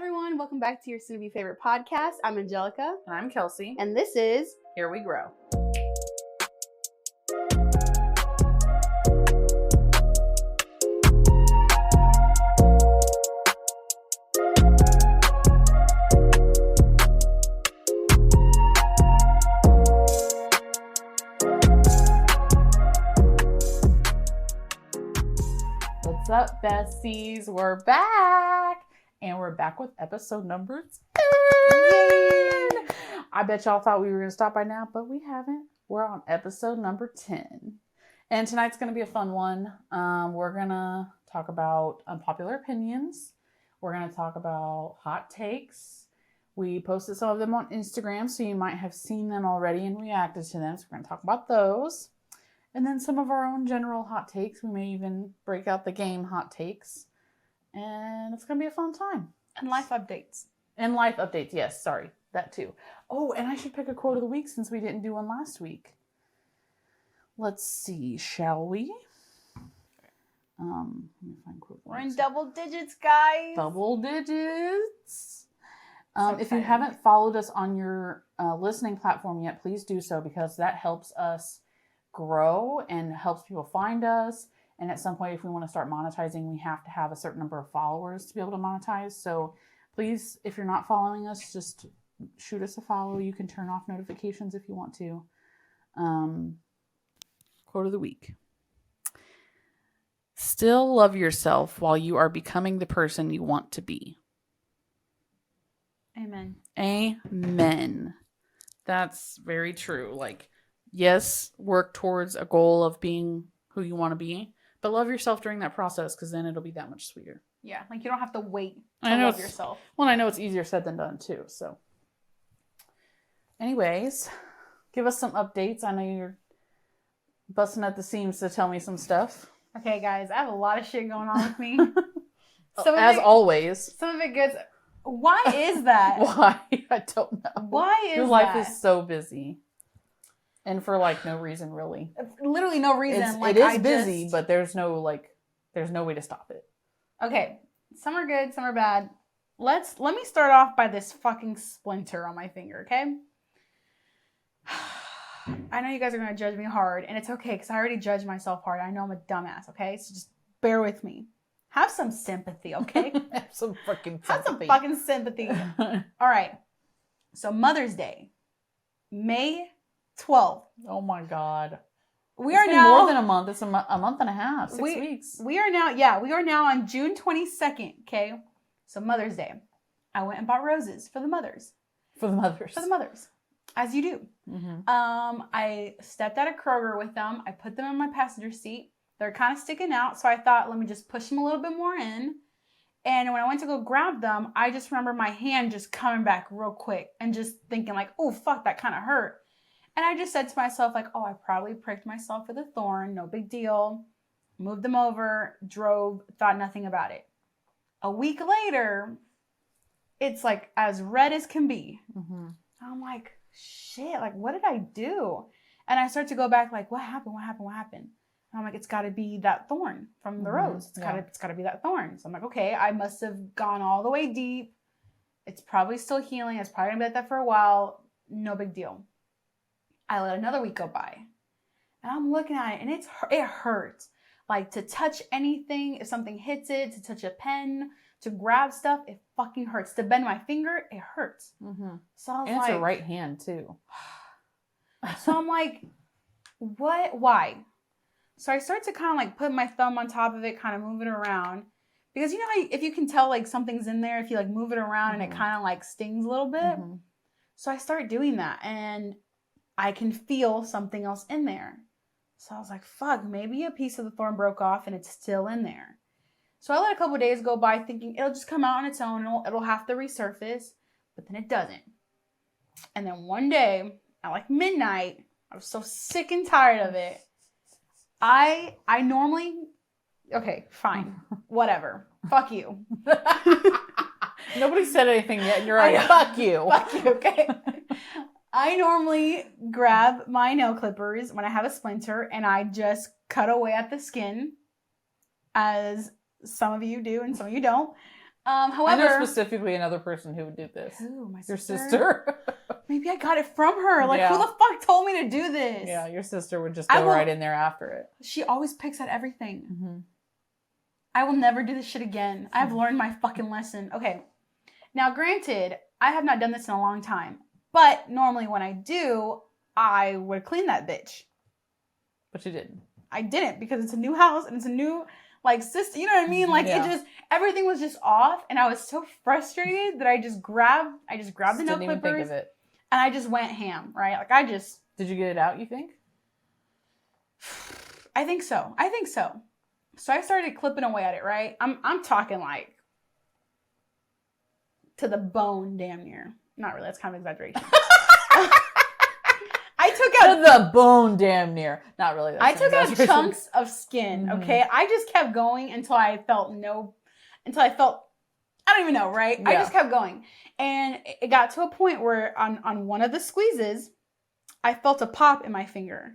everyone, welcome back to your soon-to-be favorite podcast. I'm Angelica. And I'm Kelsey. And this is Here We Grow. What's up, besties? We're back. And we're back with episode number 10. I bet y'all thought we were going to stop by now, but we haven't. We're on episode number 10. And tonight's going to be a fun one. We're going to talk about unpopular opinions. We're going to talk about hot takes. We posted some of them on Instagram, so you might have seen them already and reacted to them. So we're going to talk about those. And then some of our own general hot takes. We may even break out the game hot takes. And it's going to be a fun time. And life updates. And life updates, yes, sorry. That too. Oh, and I should pick a quote of the week since we didn't do one last week. Let's see, shall we? Let me find quote. We're in double digits, guys. Double digits. If you haven't followed us on your listening platform yet, please do so because that helps us grow and helps people find us. And at some point, if we want to start monetizing, we have to have a certain number of followers to be able to monetize. So please, if you're not following us, just shoot us a follow. You can turn off notifications if you want to. Quote of the week. Still love yourself while you are becoming the person you want to be. Amen. Amen. That's very true. Like, yes, work towards a goal of being who you want to be. But love yourself during that process because then it'll be that much sweeter. Yeah, like you don't have to wait to love yourself. Well, I know it's easier said than done too. So anyways, give us some updates. I know you're busting at the seams to tell me some stuff. Okay, guys, I have a lot of shit going on with me. Always. Some of it good. Why is that? Why? I don't know. Why is your life is so busy. And for like no reason, really. Literally no reason. It is busy, but there's no way to stop it. Okay, some are good, some are bad. Let me start off by this fucking splinter on my finger, okay? I know you guys are gonna judge me hard, and it's okay because I already judge myself hard. I know I'm a dumbass, okay? So just bear with me. Have some sympathy, okay? Have some fucking sympathy. Have some fucking sympathy. All right. So Mother's Day, May 12th. Oh my God. We it's are been now more than a month. It's a month and a half, 6 weeks. We are now on June 22nd. Okay. So Mother's Day. I went and bought roses for the mothers. For the mothers. As you do. Mm-hmm. I stepped out of Kroger with them. I put them in my passenger seat. They're kind of sticking out. So I thought, let me just push them a little bit more in. And when I went to go grab them, I just remember my hand just coming back real quick and just thinking like, oh, fuck, that kind of hurt. And I just said to myself like, oh, I probably pricked myself with a thorn. No big deal. Moved them over, drove, thought nothing about it. A week later, it's like as red as can be. Mm-hmm. I'm like, shit, like what did I do? And I start to go back like, what happened? And I'm like, it's got to be that thorn from the rose. It's got to be that thorn. So I'm like, okay, I must have gone all the way deep. It's probably still healing. It's probably gonna be like that for a while. No big deal. I let another week go by, and I'm looking at it, and it hurts. Like to touch anything, if something hits it, to touch a pen, to grab stuff, it fucking hurts. To bend my finger, it hurts. Mm-hmm. So I was and like, it's a right hand too. So I'm like, what? Why? So I start to kind of like put my thumb on top of it, kind of move it around. Because you know how if you can tell like something's in there, if you like move it around and it kind of like stings a little bit. Mm-hmm. So I start doing that and I can feel something else in there. So I was like, fuck, maybe a piece of the thorn broke off and it's still in there. So I let a couple of days go by thinking it'll just come out on its own. It'll have to resurface, but then it doesn't. And then one day at like midnight, I was so sick and tired of it. I normally, okay, fine, whatever. Fuck you. Nobody said anything yet, and you're like, fuck you. Fuck you, okay? I normally grab my nail clippers when I have a splinter, and I just cut away at the skin, as some of you do and some of you don't. I However, know specifically another person who would do this. who, my Your sister? sister. Maybe I got it from her. Like, Yeah. who the fuck told me to do this? Yeah, your sister would just I go will- right in there after it. She always picks at everything. Mm-hmm. I will never do this shit again. I've learned my fucking lesson. Okay. Now, granted, I have not done this in a long time. But normally when I do, I would clean that bitch. But you didn't. I didn't because it's a new house and it's a new, like, system. You know what I mean? Like, Yeah. it just, everything was just off. And I was so frustrated that I just grabbed the nail Didn't even think clippers of it. and I just went ham, right? Like, Did you get it out, you think? I think so. So I started clipping away at it, right? I'm talking like to the bone, damn near. Not really. That's kind of exaggeration. I took out the bone, damn near. Not really. I took out chunks of skin. Mhm. Okay, I just kept going until I felt I don't even know, right? I Yeah. just kept going, and it got to a point where on one of the squeezes, I felt a pop in my finger.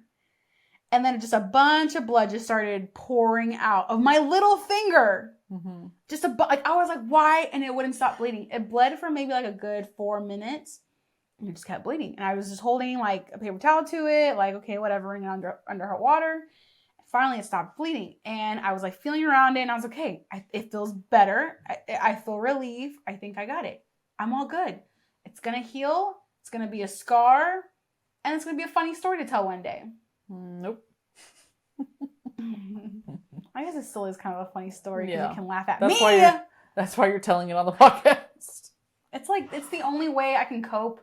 And then just a bunch of blood just started pouring out of my little finger. Mm-hmm. Just like I was like, why? And it wouldn't stop bleeding. It bled for maybe like a good 4 minutes, and it just kept bleeding. And I was just holding like a paper towel to it, like okay, whatever, running under hot water. Finally, it stopped bleeding, and I was like feeling around it, and I was like, okay, it feels better. I feel relief. I think I got it. I'm all good. It's gonna heal. It's gonna be a scar, and it's gonna be a funny story to tell one day. Nope. I guess it still is kind of a funny story because Yeah. you can laugh at That's me. That's why you're telling it on the podcast. It's like it's the only way I can cope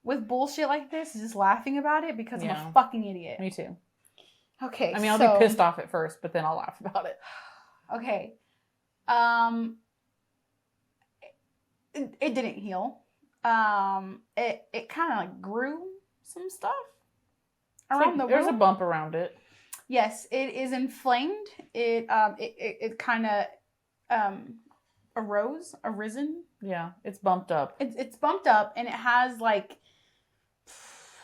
with bullshit like this is just laughing about it because I'm Yeah. a fucking idiot. Me too. Okay, I mean, I'll be pissed off at first, but then I'll laugh about it. Okay, it didn't heal. It kind of like grew some stuff around the There's a wound. bump around it. Yes, it is inflamed. It kind of arisen. Yeah, it's bumped up. It's bumped up and it has like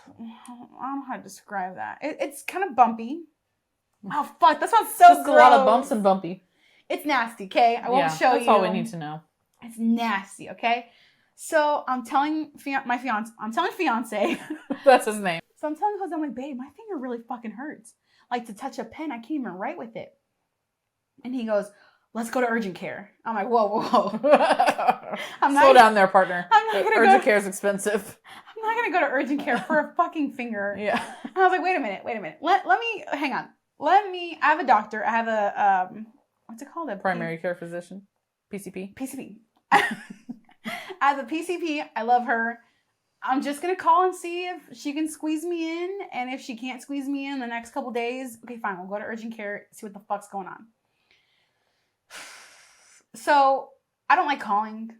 I don't know how to describe that. It's kind of bumpy. Oh fuck, that sounds so Just gross. a lot of bumps and bumpy. It's nasty. Okay, I won't show that's you. all we need to know. It's nasty. Okay, so I'm telling my fiance. I'm telling fiance. That's his name. So I'm telling Jose, I'm like, babe, my finger really fucking hurts. Like to touch a pen, I can't even write with it. And he goes, let's go to urgent care. I'm like, whoa. Slow down there, partner. I'm not gonna Urgent go. care is expensive. I'm not gonna go to urgent care for a fucking finger. Yeah. And I was like, wait a minute. Let me hang on. I have a doctor. I have a what's it called? A Primary care physician. PCP. PCP. I have a PCP. I love her. I'm just gonna call and see if she can squeeze me in, and if she can't squeeze me in the next couple days, okay, fine. We'll go to urgent care, see what the fuck's going on. So I don't like calling.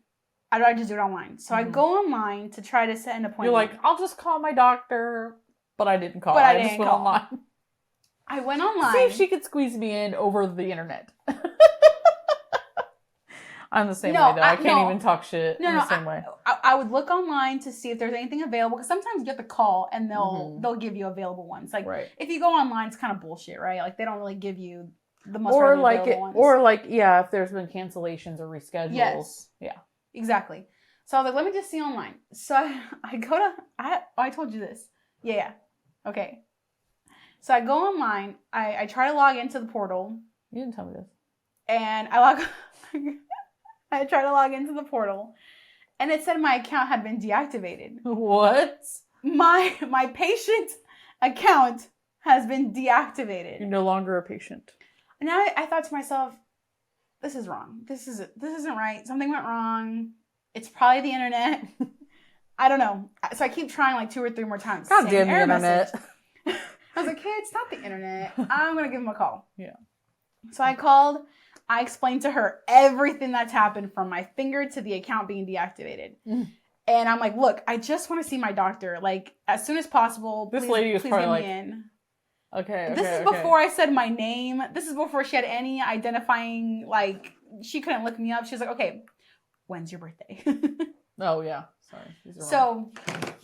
I just do it online. So I go online to try to set an appointment. You're like, I'll just call my doctor, but I didn't call. But I just didn't went call. online. I went online. See if she could squeeze me in over the internet. I'm the same way though. I can't even talk shit. I'm the same way. I would look online to see if there's anything available because sometimes you have to call and they'll give you available ones. Like if you go online, it's kind of bullshit, right? Like they don't really give you the most available ones. Or like if there's been cancellations or reschedules. Yes. Yeah. Exactly. So I was like, let me just see online. So I go to I told you this. Yeah. Okay. So I go online. I try to log into the portal. You didn't tell me this. And I try to log into the portal, and it said my account had been deactivated. What? My patient account has been deactivated. You're no longer a patient. And now I thought to myself, this is wrong. This isn't right. Something went wrong. It's probably the internet. I don't know. So I keep trying like 2 or 3 more times. God damn the internet. I was like, hey, it's not the internet. I'm going to give him a call. Yeah. So I called. I explained to her everything that's happened from my finger to the account being deactivated. And I'm like, look, I just want to see my doctor. Like, as soon as possible. This lady was probably like, in. Okay. This is before I said my name. This is before she had any identifying, like, she couldn't look me up. She was like, okay, when's your birthday? Oh, yeah. Sorry. So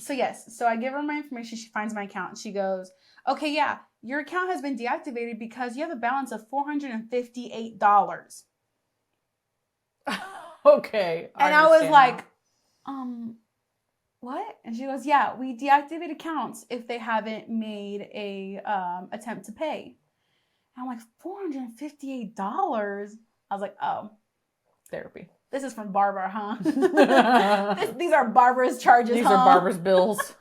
yes. So I give her my information. She finds my account. She goes, okay, yeah, your account has been deactivated because you have a balance of $458. Okay. And I was understand like, now. what? And she goes, yeah, we deactivate accounts if they haven't made a attempt to pay. And I'm like, $458. I was like, oh, Therapy. this is from Barbara, huh? These are Barbara's charges, These huh? are Barbara's bills.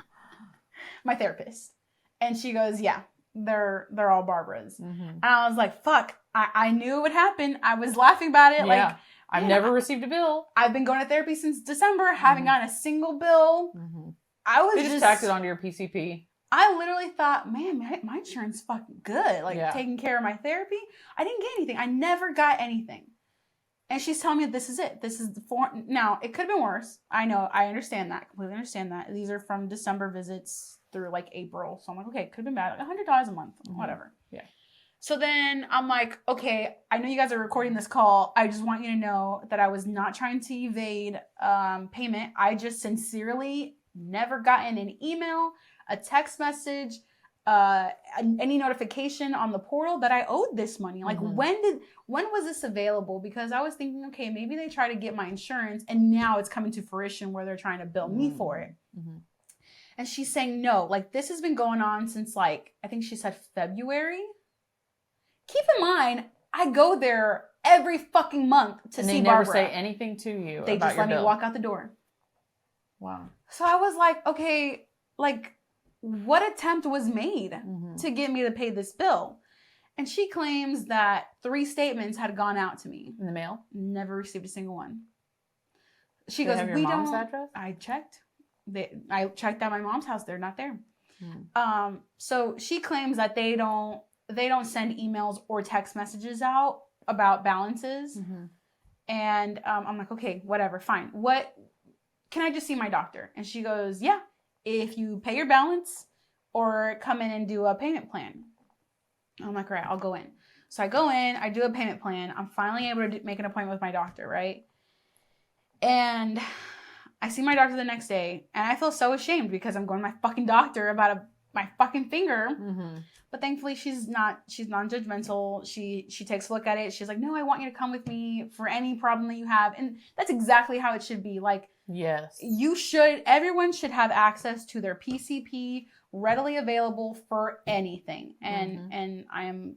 My therapist. And she goes, yeah, they're all Barbara's. Mm-hmm. And I was like, fuck, I knew it would happen. I was laughing about it. Yeah. Like, I've man, never received a bill. I've been going to therapy since December, haven't gotten a single bill. Mm-hmm. I was They just tacked it onto your PCP. I literally thought, man, my insurance fucking good. Like, Yeah. taking care of my therapy. I didn't get anything. I never got anything. And she's telling me this is it. This is the form. Now, it could have been worse. I know. I understand that. Completely understand that. These are from December visits through like April. So I'm like, okay, it could have been bad. Like $100 a month. Whatever. Yeah. So then I'm like, okay, I know you guys are recording this call. I just want you to know that I was not trying to evade payment. I just sincerely never gotten an email, a text message, any notification on the portal that I owed this money. Like, when was this available? Because I was thinking, okay, maybe they try to get my insurance and now it's coming to fruition where they're trying to bill me for it. Mm-hmm. And she's saying, no, like, this has been going on since, like, I think she said February. Keep in mind, I go there every fucking month to see Barbara. And they never say anything to you They about just your let me bill. walk out the door. Wow. So I was like, okay, like, what attempt was made to get me to pay this bill? And she claims that 3 statements had gone out to me. In the mail? Never received a single one. She Do goes, they have your we mom's don't. address? I checked. I checked at my mom's house. They're not there. So she claims that they don't send emails or text messages out about balances. And I'm like, okay, whatever, fine. What can I just see my doctor? And she goes, yeah, if you pay your balance or come in and do a payment plan. I'm like, all right, I'll go in. So I go in, I do a payment plan. I'm finally able to make an appointment with my doctor, right? And I see my doctor the next day, and I feel so ashamed because I'm going to my fucking doctor about my fucking finger. But thankfully, she's non-judgmental. She takes a look at it. She's like, no, I want you to come with me for any problem that you have. And that's exactly how it should be. Like, yes, everyone should have access to their PCP readily available for anything. And I am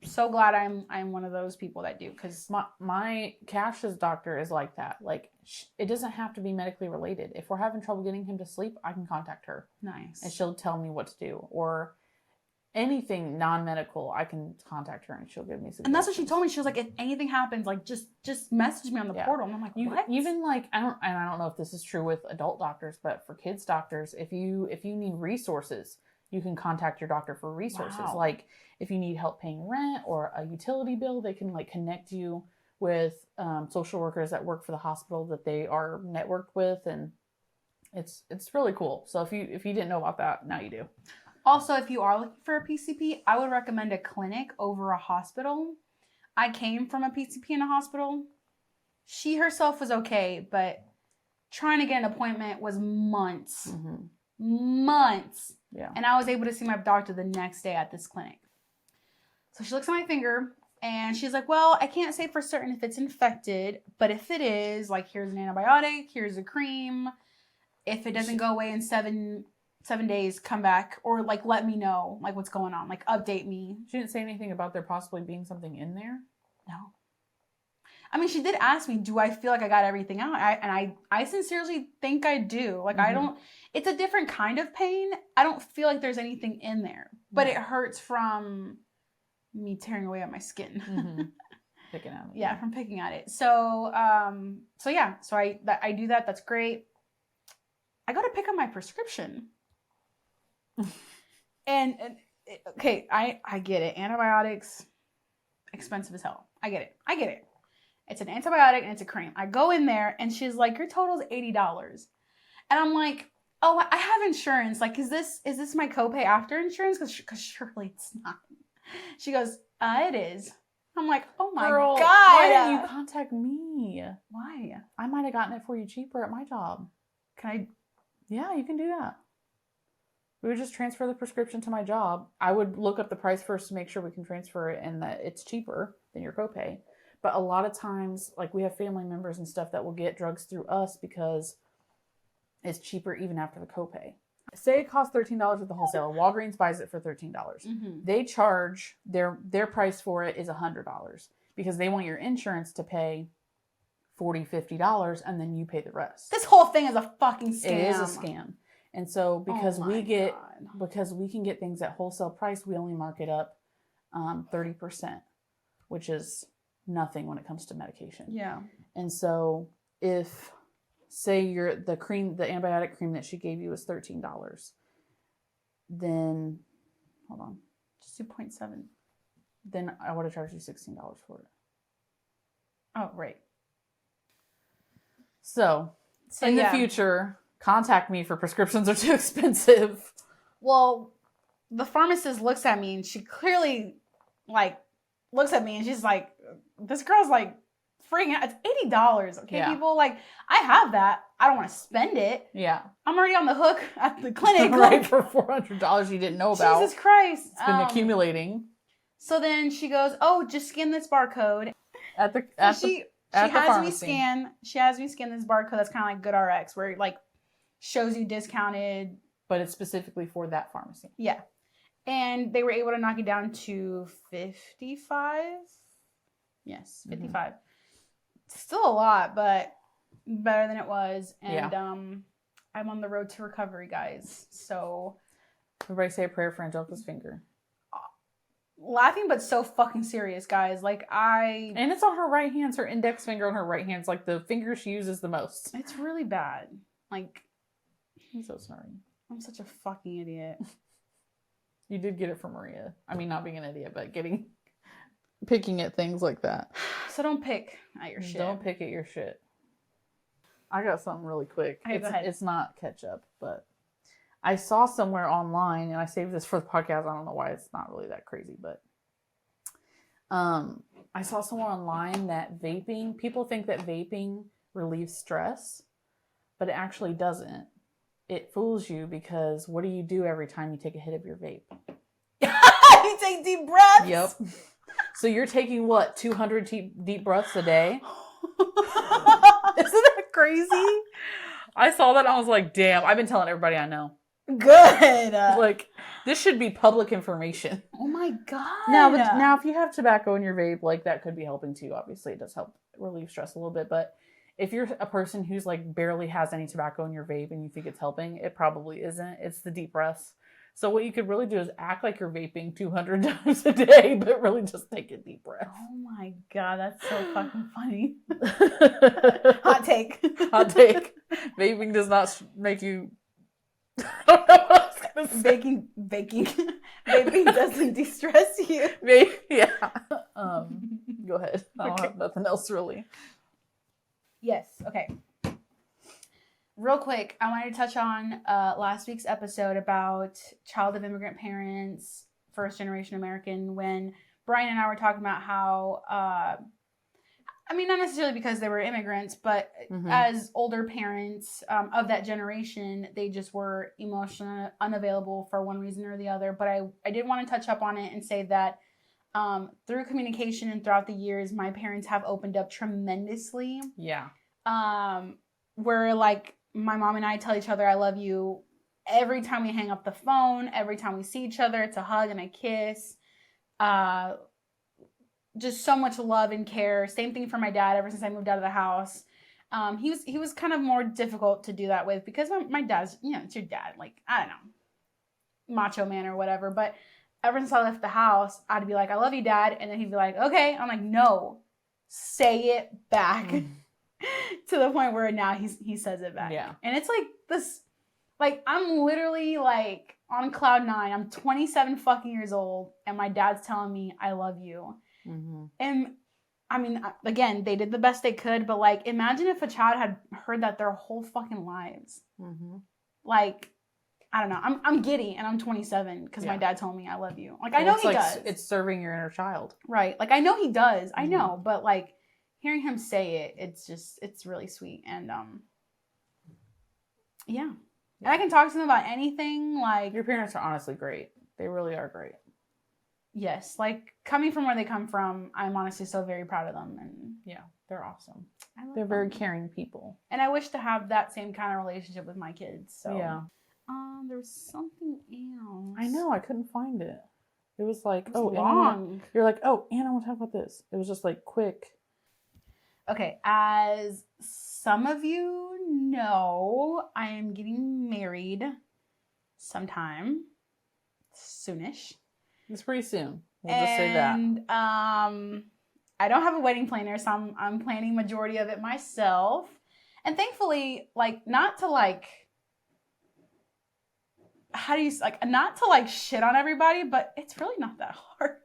so glad I'm one of those people that do, because my Cash's doctor is like that. Like, it doesn't have to be medically related. If we're having trouble getting him to sleep, I can contact her. Nice. And she'll tell me what to do. Or anything non-medical, I can contact her and she'll give me suggestions. And that's what she told me. She was like, if anything happens, like, just message me on the portal. And I'm like, what? Even like, I don't know if this is true with adult doctors, but for kids doctors, if you need resources, you can contact your doctor for resources. Wow. Like, if you need help paying rent or a utility bill, they can like connect you with social workers that work for the hospital that they are networked with, and it's really cool. So if you didn't know about that, now you do. Also, if you are looking for a PCP, I would recommend a clinic over a hospital. I came from a PCP in a hospital. She herself was okay, but trying to get an appointment was months. Months. Yeah. And I was able to see my doctor the next day at this clinic. So she looks at my finger and she's like, well, I can't say for certain if it's infected, but if it is, like, here's an antibiotic, here's a cream. If it doesn't go away in 7 days, come back, or like, let me know, like, what's going on, like, update me. She didn't say anything about there possibly being something in there? No. I mean, she did ask me, do I feel like I got everything out? I sincerely think I do. Like, I don't, it's a different kind of pain. I don't feel like there's anything in there, but it hurts from me tearing away at my skin. Picking at it. Yeah, from picking at it. So I do that. That's great. I got to pick up my prescription. and okay, I get it. Antibiotics, expensive as hell. I get it. It's an antibiotic and it's a cream. I go in there and she's like, your total is $80. And I'm like, oh, I have insurance. Like, is this my copay after insurance? Because surely it's not. She goes, it is. I'm like, oh my Girl, God. Why didn't you contact me? Why? I might have gotten it for you cheaper at my job. Can I? Yeah, you can do that. We would just transfer the prescription to my job. I would look up the price first to make sure we can transfer it and that it's cheaper than your copay. But a lot of times, like we have family members and stuff that will get drugs through us because it's cheaper even after the copay. Say it costs $13 at the wholesaler. Walgreens buys it for $13. Mm-hmm. They charge their price for it is $100 because they want your insurance to pay $40, $50, and then you pay the rest. This whole thing is a fucking scam. It is a scam. And so because we can get things at wholesale price, we only mark it up 30%, which is nothing when it comes to medication. Yeah. And so if say the antibiotic cream that she gave you was $13, then hold on. Just 2.7. Then I would have charged you $16 for it. Oh, right. So in the future, contact me for prescriptions are too expensive. Well, the pharmacist looks at me and she clearly looks at me and she's like, this girl's like freaking out. It's $80. Okay, people, like, I have that. I don't want to spend it. Yeah. I'm already on the hook at the clinic. Right, for $400 you didn't know about. Jesus Christ. It's been accumulating. So then she goes, oh, just scan this barcode. She has me scan this barcode that's kind of like GoodRx, where it like shows you discounted. But it's specifically for that pharmacy. Yeah. And they were able to knock it down to 55. Yes, 55. Mm-hmm. Still a lot, but better than it was. And I'm on the road to recovery, guys. So everybody say a prayer for Angelica's finger. Laughing, but so fucking serious, guys. And it's on her right hand. It's her index finger on her right hand. It's like the finger she uses the most. It's really bad. Like, I'm so sorry. I'm such a fucking idiot. You did get it from Maria. I mean, not being an idiot, but picking at things like that. So don't pick at your shit. Don't pick at your shit. I got something really quick. Okay, go ahead. It's not ketchup, but I saw somewhere online, and I saved this for the podcast. I don't know why it's not really that crazy, but I saw somewhere online that people think that vaping relieves stress, but it actually doesn't. It fools you because what do you do every time you take a hit of your vape? You take deep breaths? Yep. So you're taking what, 200 deep breaths a day? Isn't that crazy? I saw that and I was like, damn, I've been telling everybody I know. Good. Like, this should be public information. Oh my God. Now, if you have tobacco in your vape, like, that could be helping too. Obviously, it does help relieve stress a little bit. But if you're a person who's, like, barely has any tobacco in your vape and you think it's helping, it probably isn't. It's the deep breaths. So what you could really do is act like you're vaping 200 times a day, but really just take a deep breath. Oh my God, that's so fucking funny. Hot take. Hot take. Vaping does not make you... I don't know what I was going to say. Vaping doesn't de-stress you. Yeah. Go ahead. I don't have nothing else really. Yes. Okay. Real quick, I wanted to touch on last week's episode about child of immigrant parents, first generation American, when Brian and I were talking about how, I mean, not necessarily because they were immigrants, but as older parents of that generation, they just were emotionally unavailable for one reason or the other. But I did want to touch up on it and say that through communication and throughout the years, my parents have opened up tremendously. Yeah. Where, like, my mom and I tell each other I love you every time we hang up the phone, every time we see each other. It's a hug and a kiss. Just so much love and care. Same thing for my dad ever since I moved out of the house. He was kind of more difficult to do that with because my dad's, it's your dad. Like, I don't know, macho man or whatever. But ever since I left the house, I'd be like, I love you, Dad. And then he'd be like, okay. I'm like, no, say it back. To the point where now he says it back. Yeah. And it's like this, like, I'm literally like on cloud 9. I'm 27 fucking years old and my dad's telling me I love you. Mm-hmm. And I mean, again, they did the best they could, but like, imagine if a child had heard that their whole fucking lives. Mm-hmm. Like, I don't know. I'm giddy and I'm 27 because my dad told me I love you. Like, I know he does. It's serving your inner child. Right. Like, I know he does. I know, but like, hearing him say it, it's really sweet. And, yeah. And I can talk to them about anything. Like, your parents are honestly great. They really are great. yes, like coming from where they come from, I'm honestly so very proud of them, and Yeah, they're awesome. I love They're very them. caring people. And I wish to have that same kind of relationship with my kids. So Yeah. there was something else. I know, I couldn't find it. It was like, It was oh, long. you're like, oh, and I want to talk about this. It was just like quick. Okay, as some of you know, I am getting married sometime soonish. It's pretty soon. We'll just say that. And I don't have a wedding planner, so I'm planning majority of it myself. And thankfully, like, not to like, how do you like, not to like shit on everybody, but it's really not that hard.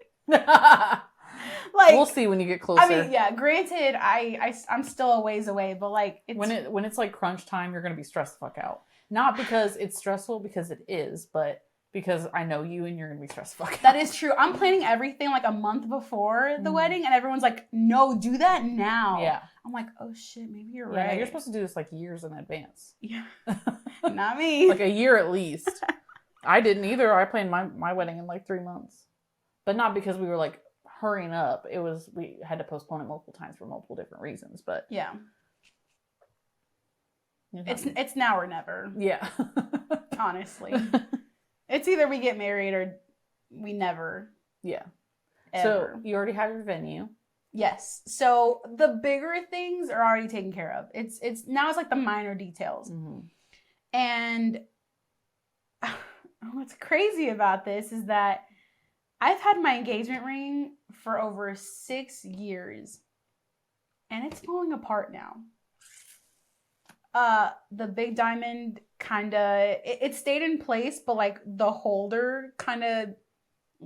Like, we'll see when you get closer. I mean, yeah, granted, I'm still a ways away, but like, it's, when it's like crunch time, you're gonna be stressed the fuck out. Not because it's stressful, because it is, but because I know you and you're gonna be stressed the fuck out. That is true. I'm planning everything like a month before the wedding, and everyone's like, "No, do that now." Yeah. I'm like, "Oh shit, maybe you're Yeah, right." you're supposed to do this like years in advance. Yeah. Not me. Like a year at least. I didn't either. I planned my wedding in like 3 months, but not because we were like hurrying up. It was, we had to postpone it multiple times for multiple different reasons. But yeah, it's now or never. Yeah. Honestly, it's either we get married or we never. Yeah. Ever. So you already have your venue. Yes. So the bigger things are already taken care of. It's now it's like the minor details. Mm-hmm. And what's crazy about this is that I've had my engagement ring for over 6 years, and it's falling apart now. The big diamond kind of, it stayed in place, but like the holder kind of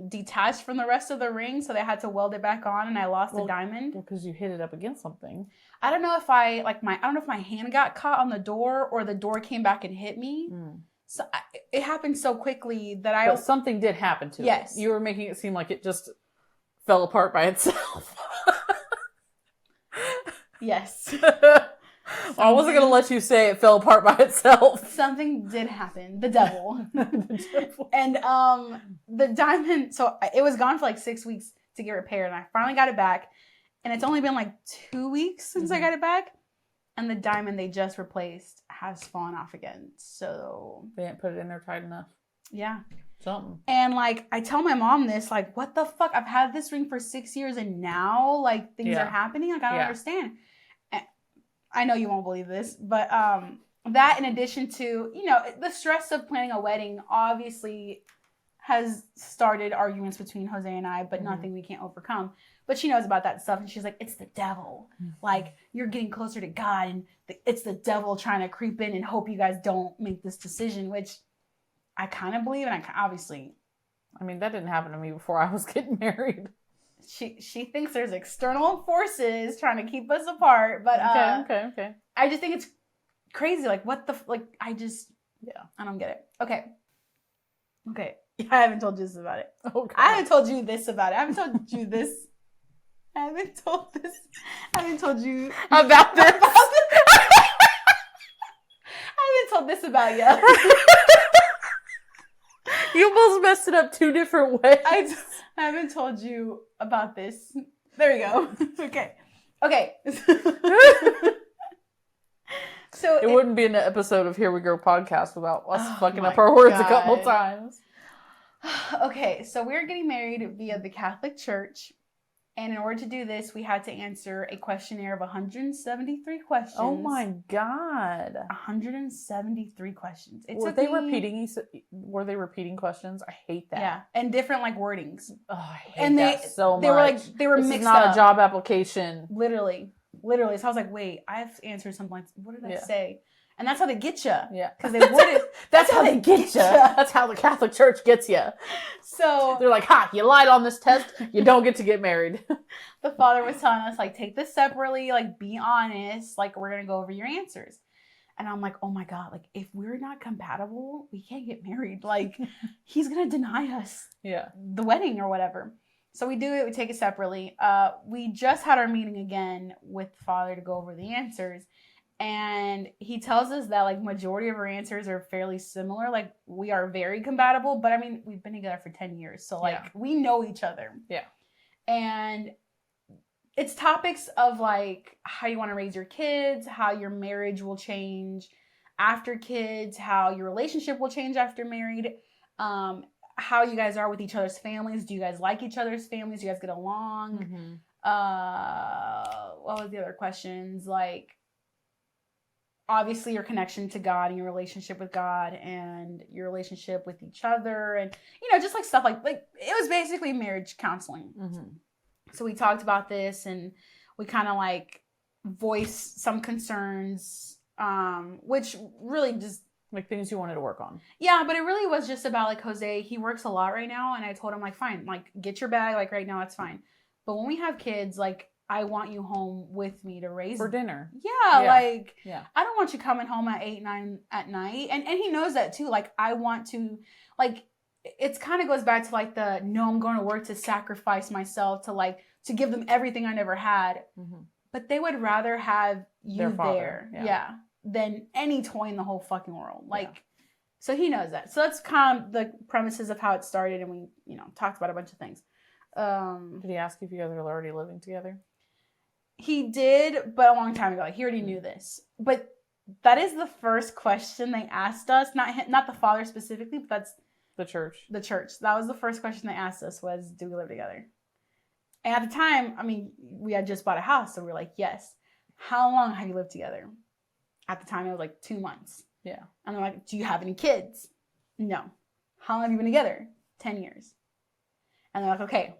detached from the rest of the ring, so they had to weld it back on, and I lost the diamond. Well, because you hit it up against something. I don't know if I don't know if my hand got caught on the door or the door came back and hit me. So it happened so quickly that But something did happen to it. Yes. You were making it seem like it just fell apart by itself. Yes. I wasn't going to let you say it fell apart by itself. Something did happen. The devil. The devil. And the diamond, so it was gone for like 6 weeks to get repaired, and I finally got it back. And it's only been like 2 weeks since I got it back. And the diamond they just replaced has fallen off again. So they didn't put it in there tight enough. Yeah. Something. And like, I tell my mom this, like, what the fuck? I've had this ring for 6 years, and now like things are happening. Like, I don't understand. And I know you won't believe this, but that, in addition to, you know, the stress of planning a wedding, obviously has started arguments between Jose and I, but nothing we can't overcome. But she knows about that stuff, and she's like, it's the devil. Like, you're getting closer to God, and it's the devil trying to creep in and hope you guys don't make this decision, which I kind of believe, and I mean, that didn't happen to me before I was getting married. She thinks there's external forces trying to keep us apart, but okay. I just think it's crazy. Like, what the I don't get it. Okay. I haven't told you this about it. Oh, God. I haven't told you this about it. I haven't told you this. I haven't told you about this. I haven't told this about you. You almost messed it up 2 different ways. I haven't told you about this. There you go. Okay. So it wouldn't be an episode of Here We Go podcast without us fucking up my our words God. a couple times. Okay, so we're getting married via the Catholic Church. And in order to do this, we had to answer a questionnaire of 173 questions. Oh my God. 173 questions. Were they repeating questions? I hate that. Yeah, and different like wordings. Oh, I hate that so much. They were this mixed is not up. a job application. Literally. So I was like, wait, I've answered something like, what did I say? And that's how they get you. Yeah. Because they worded. That's how they get you. That's how the Catholic Church gets you. So they're like, ha, you lied on this test. You don't get to get married. The father was telling us, like, take this separately. Like, be honest. Like, we're going to go over your answers. And I'm like, oh my God, like, if we're not compatible, we can't get married. Like, he's going to deny us the wedding or whatever. So we do it. We take it separately. We just had our meeting again with the father to go over the answers. And he tells us that like majority of our answers are fairly similar. Like we are very compatible, but I mean, we've been together for 10 years. So like we know each other. Yeah. And it's topics of like how you want to raise your kids, how your marriage will change after kids, how your relationship will change after married, how you guys are with each other's families. Do you guys like each other's families? Do you guys get along? Mm-hmm. What was the other questions? Like, obviously your connection to God and your relationship with God and your relationship with each other, and just like stuff like it was basically marriage counseling. Mm-hmm. So we talked about this and we kind of like voiced some concerns, which really just like things you wanted to work on. Yeah, but it really was just about like Jose, he works a lot right now, and I told him like, fine, like get your bag, like right now it's fine. But when we have kids, like I want you home with me to raise for dinner. Yeah, like yeah. I don't want you coming home at 8, 9 at night. And he knows that too. Like I want to, like, it's kind of goes back to like no, I'm going to work to sacrifice myself to give them everything I never had. Mm-hmm. But they would rather have you there, yeah, than any toy in the whole fucking world. Like, so he knows that. So that's kind of the premises of how it started, and we, talked about a bunch of things. Did he ask if you guys are already living together? He did, but a long time ago. Like, he already knew this. But that is the first question they asked us. Not the father specifically, but that's the church. The church. That was the first question they asked us was, do we live together? And at the time, I mean, we had just bought a house, so we were like, yes. How long have you lived together? At the time, it was like 2 months. Yeah. And they're like, do you have any kids? No. How long have you been together? 10 years. And they're like, okay.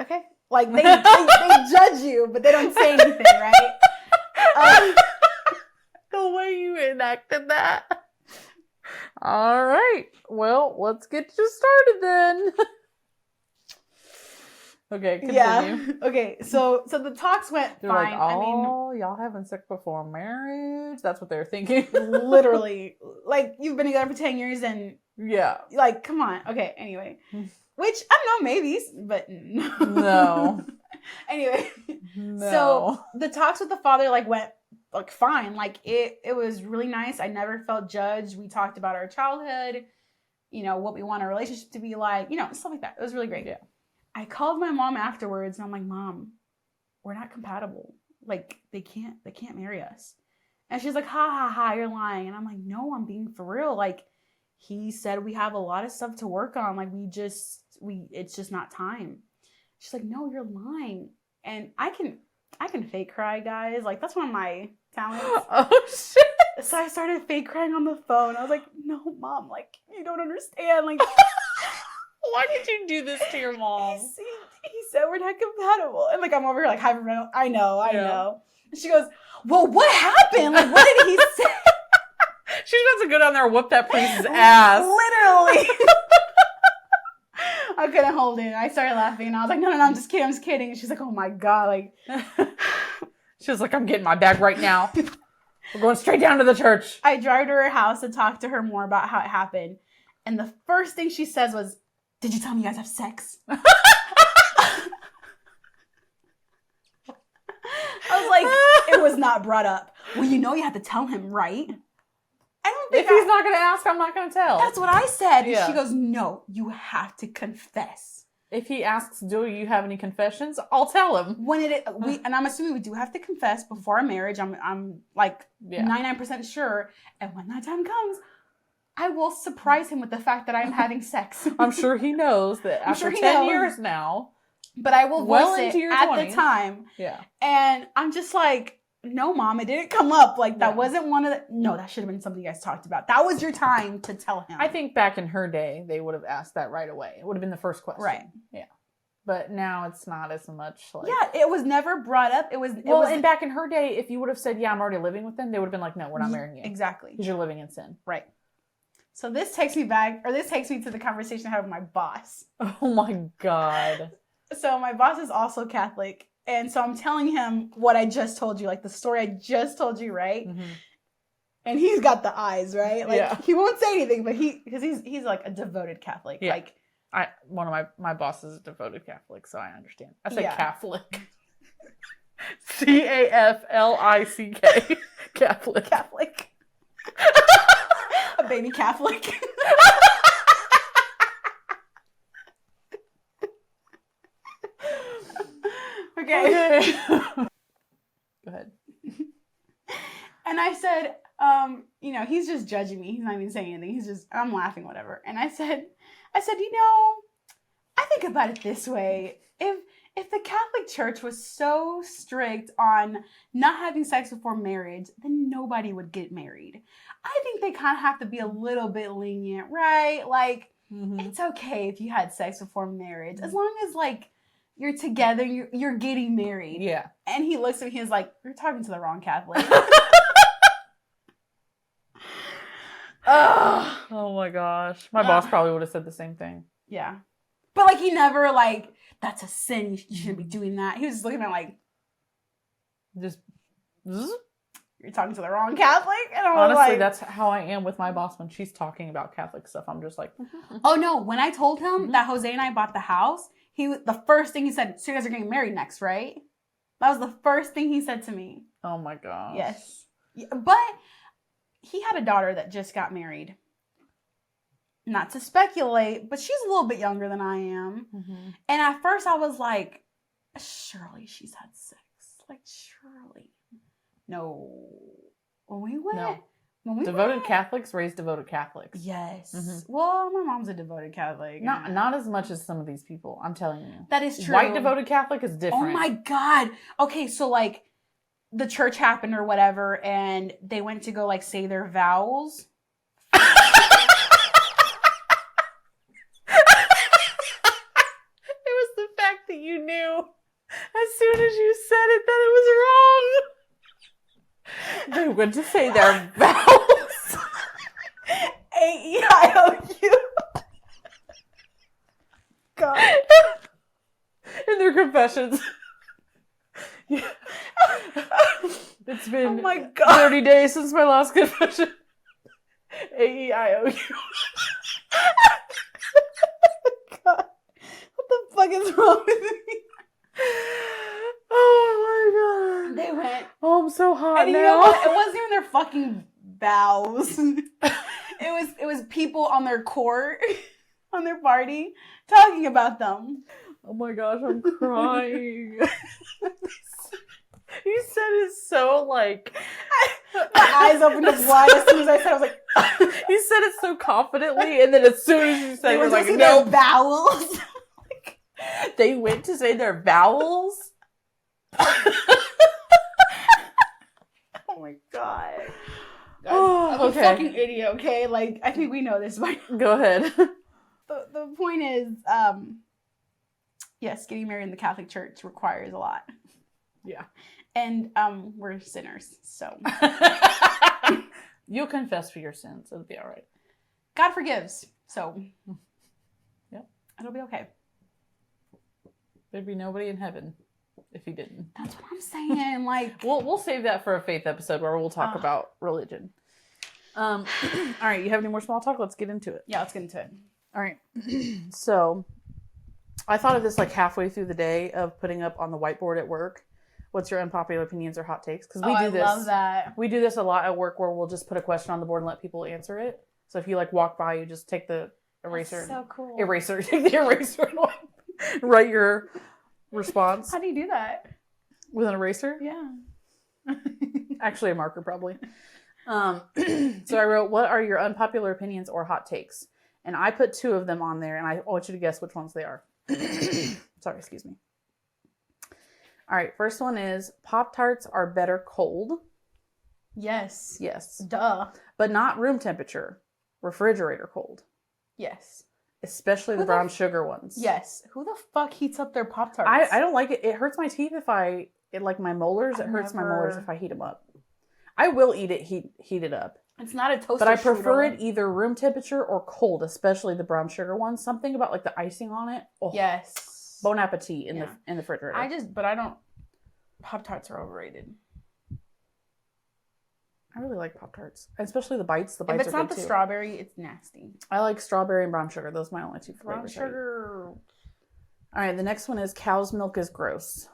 Okay. Like, they judge you, but they don't say anything, right? The way you enacted that. All right. Well, let's get you started then. Okay, continue. Yeah. Okay, so the talks went They're fine. Like, oh, y'all having sex before marriage? That's what they're thinking. Literally. Like, you've been together for 10 years and... Yeah. Like, come on. Okay, anyway. Which, I don't know, maybe, but no. No. Anyway. No. So, the talks with the father, like, went, like, fine. Like, it was really nice. I never felt judged. We talked about our childhood, what we want our relationship to be like, stuff like that. It was really great. Yeah. I called my mom afterwards, and I'm like, Mom, we're not compatible. Like, they can't marry us. And she's like, ha, ha, ha, you're lying. And I'm like, no, I'm being for real. Like, he said we have a lot of stuff to work on. Like, it's just not time. She's like, no, you're lying. And I can fake cry, guys. Like, that's one of my talents. Oh, shit. So I started fake crying on the phone. I was like, no, Mom, like, you don't understand. Like, why did you do this to your mom? He said we're not compatible. And like, I'm over here like hyperventilating. I know. And she goes, well, what happened? Like, what did he say? She's about to go down there and whoop that priest's ass. Literally. I couldn't hold it. I started laughing and I was like, no, I'm just kidding. And she's like, oh my God. Like, she was like, I'm getting my bag right now. We're going straight down to the church. I drive to her house to talk to her more about how it happened. And the first thing she says was, did you tell me you guys have sex? I was like, it was not brought up. Well, you have to tell him, right? I don't think if he's not going to ask, I'm not going to tell. That's what I said. Yeah. And she goes, no, you have to confess. If he asks, do you have any confessions? I'll tell him. And I'm assuming we do have to confess before our marriage. I'm like 99% sure. And when that time comes, I will surprise him with the fact that I'm having sex. I'm sure he knows that after 10 years now. But I will voice it at 20s. the time. Yeah. And I'm just like, no, Mom, it didn't come up. Like, that wasn't one of the... No, that should have been something you guys talked about. That was your time to tell him. I think back in her day, they would have asked that right away. It would have been the first question. Right. Yeah. But now it's not as much like... Yeah, it was never brought up. And back in her day, if you would have said, yeah, I'm already living with them, they would have been like, no, we're not marrying you. Exactly. Because you're living in sin. Right. So this takes me to the conversation I had with my boss. Oh my God. So my boss is also Catholic. And so I'm telling him what I just told you, like the story I just told you, right? Mm-hmm. And he's got the eyes, right? Like, yeah. He won't say anything, but he's like a devoted Catholic. Yeah. Like, one of my bosses is a devoted Catholic, so I understand. I say Catholic. Caflick. Catholic. Catholic. A baby Catholic. Okay. Go ahead. And I said, he's just judging me. He's not even saying anything. I'm laughing, whatever. And I said, I think about it this way. If the Catholic Church was so strict on not having sex before marriage, then nobody would get married. I think they kind of have to be a little bit lenient, right? Like, it's okay if you had sex before marriage, as long as, like, you're together, you're getting married. Yeah. And he looks at me, he's like, you're talking to the wrong Catholic. Oh my gosh. My boss probably would have said the same thing. Yeah. But, like, he never, like, that's a sin. You shouldn't be doing that. He was just looking at me like, just, you're talking to the wrong Catholic? And I was honestly, like, that's how I am with my boss when she's talking about Catholic stuff. I'm just like, oh, no. When I told him that Jose and I bought the house, the first thing he said, so you guys are getting married next, right? That was the first thing he said to me. oh my gosh. Yes. But he had a daughter that just got married. Not to speculate, but she's a little bit younger than I am. And at first I was like, surely she's had sex. Like, surely. No. When we went. Devoted Catholics raise devoted Catholics. Yes. Well, my mom's a devoted Catholic. Not as much as some of these people. I'm telling you. That is true. White devoted Catholic is different. Oh my God. Okay, so like the church happened or whatever, and they went to go like say their vows. It was the fact that you knew as soon as you said it that it was wrong. They went to say their vows. A-E-I-O-U. God. In their confessions. Yeah. It's been 30 days since my last confession. A-E-I-O-U. God. What the fuck is wrong with me? Oh my God. They went. Oh, I'm so hot and now. You know what? It wasn't even their fucking vows. It was people on their court, on their party, talking about them. Oh my gosh, I'm crying. You said it so like... My eyes opened up wide as soon as I said it. I was like... You said it so confidently, and then as soon as you said it, you were like, no. Vowels. They went to say their vowels? Oh my God. Oh, I'm a fucking idiot, okay? Like, I think we know this by now. Go ahead. The point is, yes, getting married in the Catholic Church requires a lot. Yeah. And we're sinners, so. You'll confess for your sins. It'll be all right. God forgives, so. Yep. It'll be okay. There'd be nobody in heaven if he didn't. That's what I'm saying. Like, we'll save that for a faith episode where we'll talk about religion. All right, you have any more small talk? Let's get into it. Yeah, let's get into it. All right. So, I thought of this like halfway through the day of putting up on the whiteboard at work. What's your unpopular opinions or hot takes? Because we do this. I love that. We do this a lot at work where we'll just put a question on the board and let people answer it. So if you like walk by, you just take the eraser. That's so cool. Take the eraser and write your response. How do you do that? With an eraser? Yeah. Actually, a marker probably. So I wrote, what are your unpopular opinions or hot takes? And I put 2 of them on there, and I want you to guess which ones they are. Sorry, excuse me. All right, first one is Pop-Tarts are better cold. Yes. Yes. Duh. But not room temperature. Refrigerator cold. Yes. Especially the brown sugar ones. Yes. Who the fuck heats up their Pop-Tarts? I don't like it. It hurts my teeth if my molars. It hurts my molars if I heat them up. I will eat it heated up. It's not a toaster. But I prefer it either room temperature or cold, especially the brown sugar ones. Something about like the icing on it. Oh. Yes. Bon appetit in the refrigerator. I don't. Pop-Tarts are overrated. I really like Pop-Tarts, especially the bites. The bites if it's not the strawberry, it's nasty. I like strawberry and brown sugar. Those are my only 2 flavors. Brown sugar. All right, the next one is cow's milk is gross.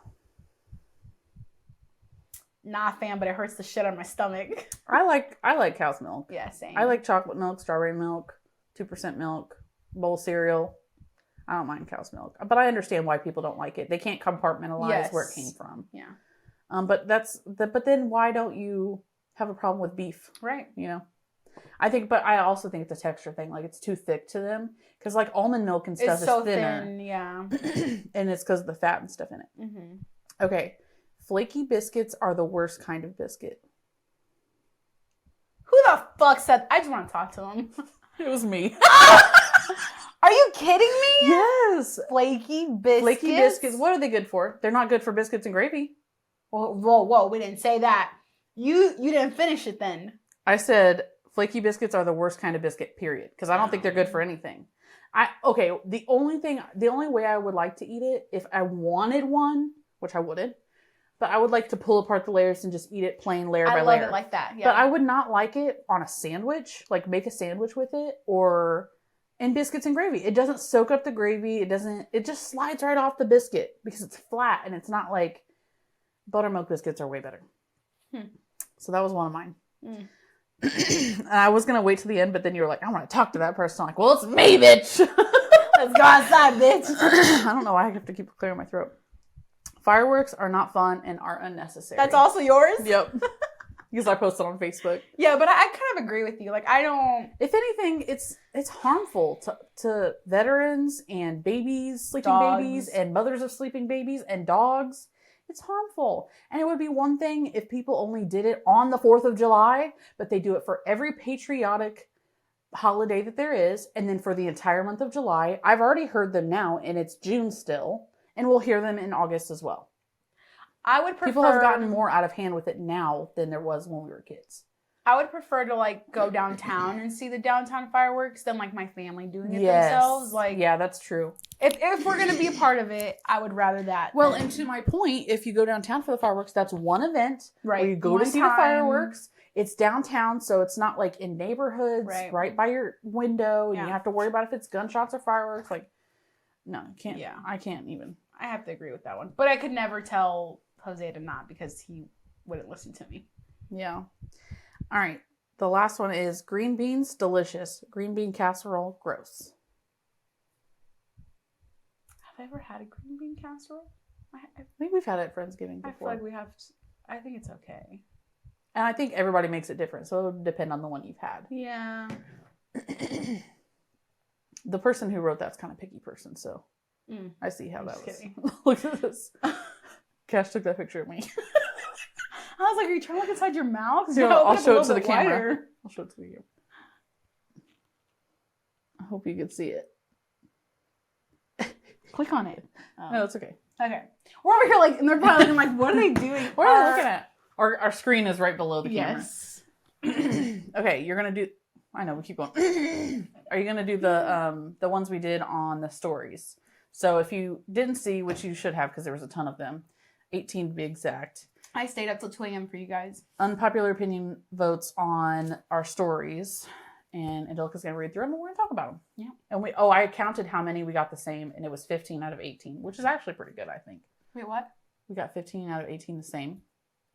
not a fan, but it hurts the shit out of my stomach. I like cow's milk. Yeah, same. I like chocolate milk, strawberry milk, 2% milk, bowl cereal. I don't mind cow's milk, but I understand why people don't like it. They can't compartmentalize where it came from. Yeah. But then why don't you have a problem with beef? Right. You know, but I also think it's a texture thing. Like it's too thick to them because like almond milk and stuff It's so is thinner. thin, yeah. And it's because of the fat and stuff in it. Mm-hmm. Okay. Flaky biscuits are the worst kind of biscuit. Who the fuck said? I just want to talk to him. It was me. Are you kidding me? Yes. Flaky biscuits. Flaky biscuits. What are they good for? They're not good for biscuits and gravy. Whoa, we didn't say that. You didn't finish it then. I said flaky biscuits are the worst kind of biscuit, period. Because I don't think they're good for anything. The only way I would like to eat it, if I wanted one, which I wouldn't, but I would like to pull apart the layers and just eat it plain layer by layer. I love it like that, yeah. But I would not like it on a sandwich, like make a sandwich with it, or in biscuits and gravy. It doesn't soak up the gravy. It just slides right off the biscuit because it's flat and it's not like buttermilk biscuits are way better. So that was one of mine. And I was going to wait to the end, but then you were like, I want to talk to that person. I'm like, well, it's me, bitch. Let's go outside, bitch. I don't know why I have to keep clearing my throat. Fireworks are not fun and are unnecessary. That's also yours? Yep. Because I posted on Facebook. Yeah, but I kind of agree with you. Like, I don't... If anything, it's harmful to veterans and babies, sleeping babies, and mothers of sleeping babies and dogs. It's harmful. And it would be one thing if people only did it on the 4th of July, but they do it for every patriotic holiday that there is, and then for the entire month of July. I've already heard them now, and it's June still, and we'll hear them in August as well. I would prefer... People have gotten more out of hand with it now than there was when we were kids. I would prefer to, like, go downtown and see the downtown fireworks than, like, my family doing it themselves. Like, yeah, that's true. If we're going to be a part of it, I would rather that. Well, and to my point, if you go downtown for the fireworks, that's one event. Right. Where you go to see the fireworks. It's downtown, so it's not, like, in neighborhoods right by your window. And you have to worry about if it's gunshots or fireworks. Like, no, can't. Yeah. I can't even. I have to agree with that one. But I could never tell Jose to not because he wouldn't listen to me. Yeah. All right. The last one is green beans, delicious. Green bean casserole, gross. Have I ever had a green bean casserole? I think we've had it at Friendsgiving before. I feel like we have. I think it's okay. And I think everybody makes it different, so it would depend on the one you've had. Yeah. The person who wrote that's kind of a picky person, so I see how that was. Kidding. Look at this. Cash took that picture of me. I was like, are you trying to look inside your mouth? So I'll show it to the camera. I'll show it to you. I hope you can see it. Click on it. No, it's okay. Okay. We're over here like, and they're probably looking like, what are they doing? What are they looking at? Our screen is right below the camera. Yes. Okay, you're going to do... I know, we keep going. Are you going to do the ones we did on the stories? So if you didn't see, which you should have because there was a ton of them, 18 to be exact. I stayed up till 2 a.m. for you guys. Unpopular opinion votes on our stories. And Angelica's going to read through them and we're going to talk about them. Yeah. And I counted how many we got the same and it was 15 out of 18, which is actually pretty good, I think. Wait, what? We got 15 out of 18 the same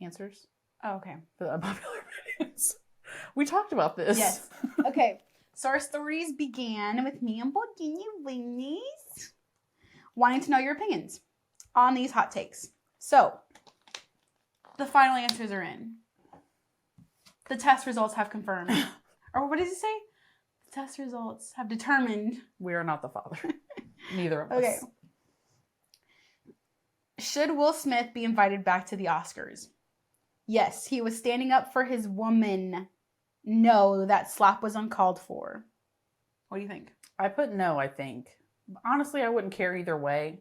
answers. Oh, okay. For the unpopular opinions. We talked about this. Yes. Okay. So our stories began with me and Bodini Winnies wanting to know your opinions on these hot takes. So, the final answers are in. The test results have confirmed. Or what does he say? The test results have determined. We are not the father. Neither of us. Okay. Should Will Smith be invited back to the Oscars? Yes, he was standing up for his woman. No, that slap was uncalled for. What do you think? I put no, I think. Honestly, I wouldn't care either way.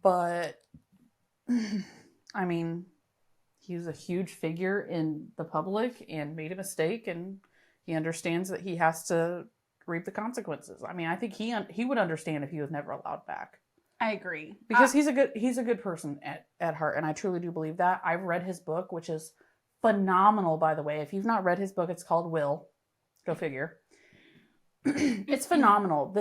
But, I mean, he was a huge figure in the public and made a mistake, and he understands that he has to reap the consequences. I mean, I think he would understand if he was never allowed back. I agree. Because he's a good person at heart, and I truly do believe that. I've read his book, which is phenomenal, by the way. If you've not read his book, it's called Will. Go figure. It's phenomenal.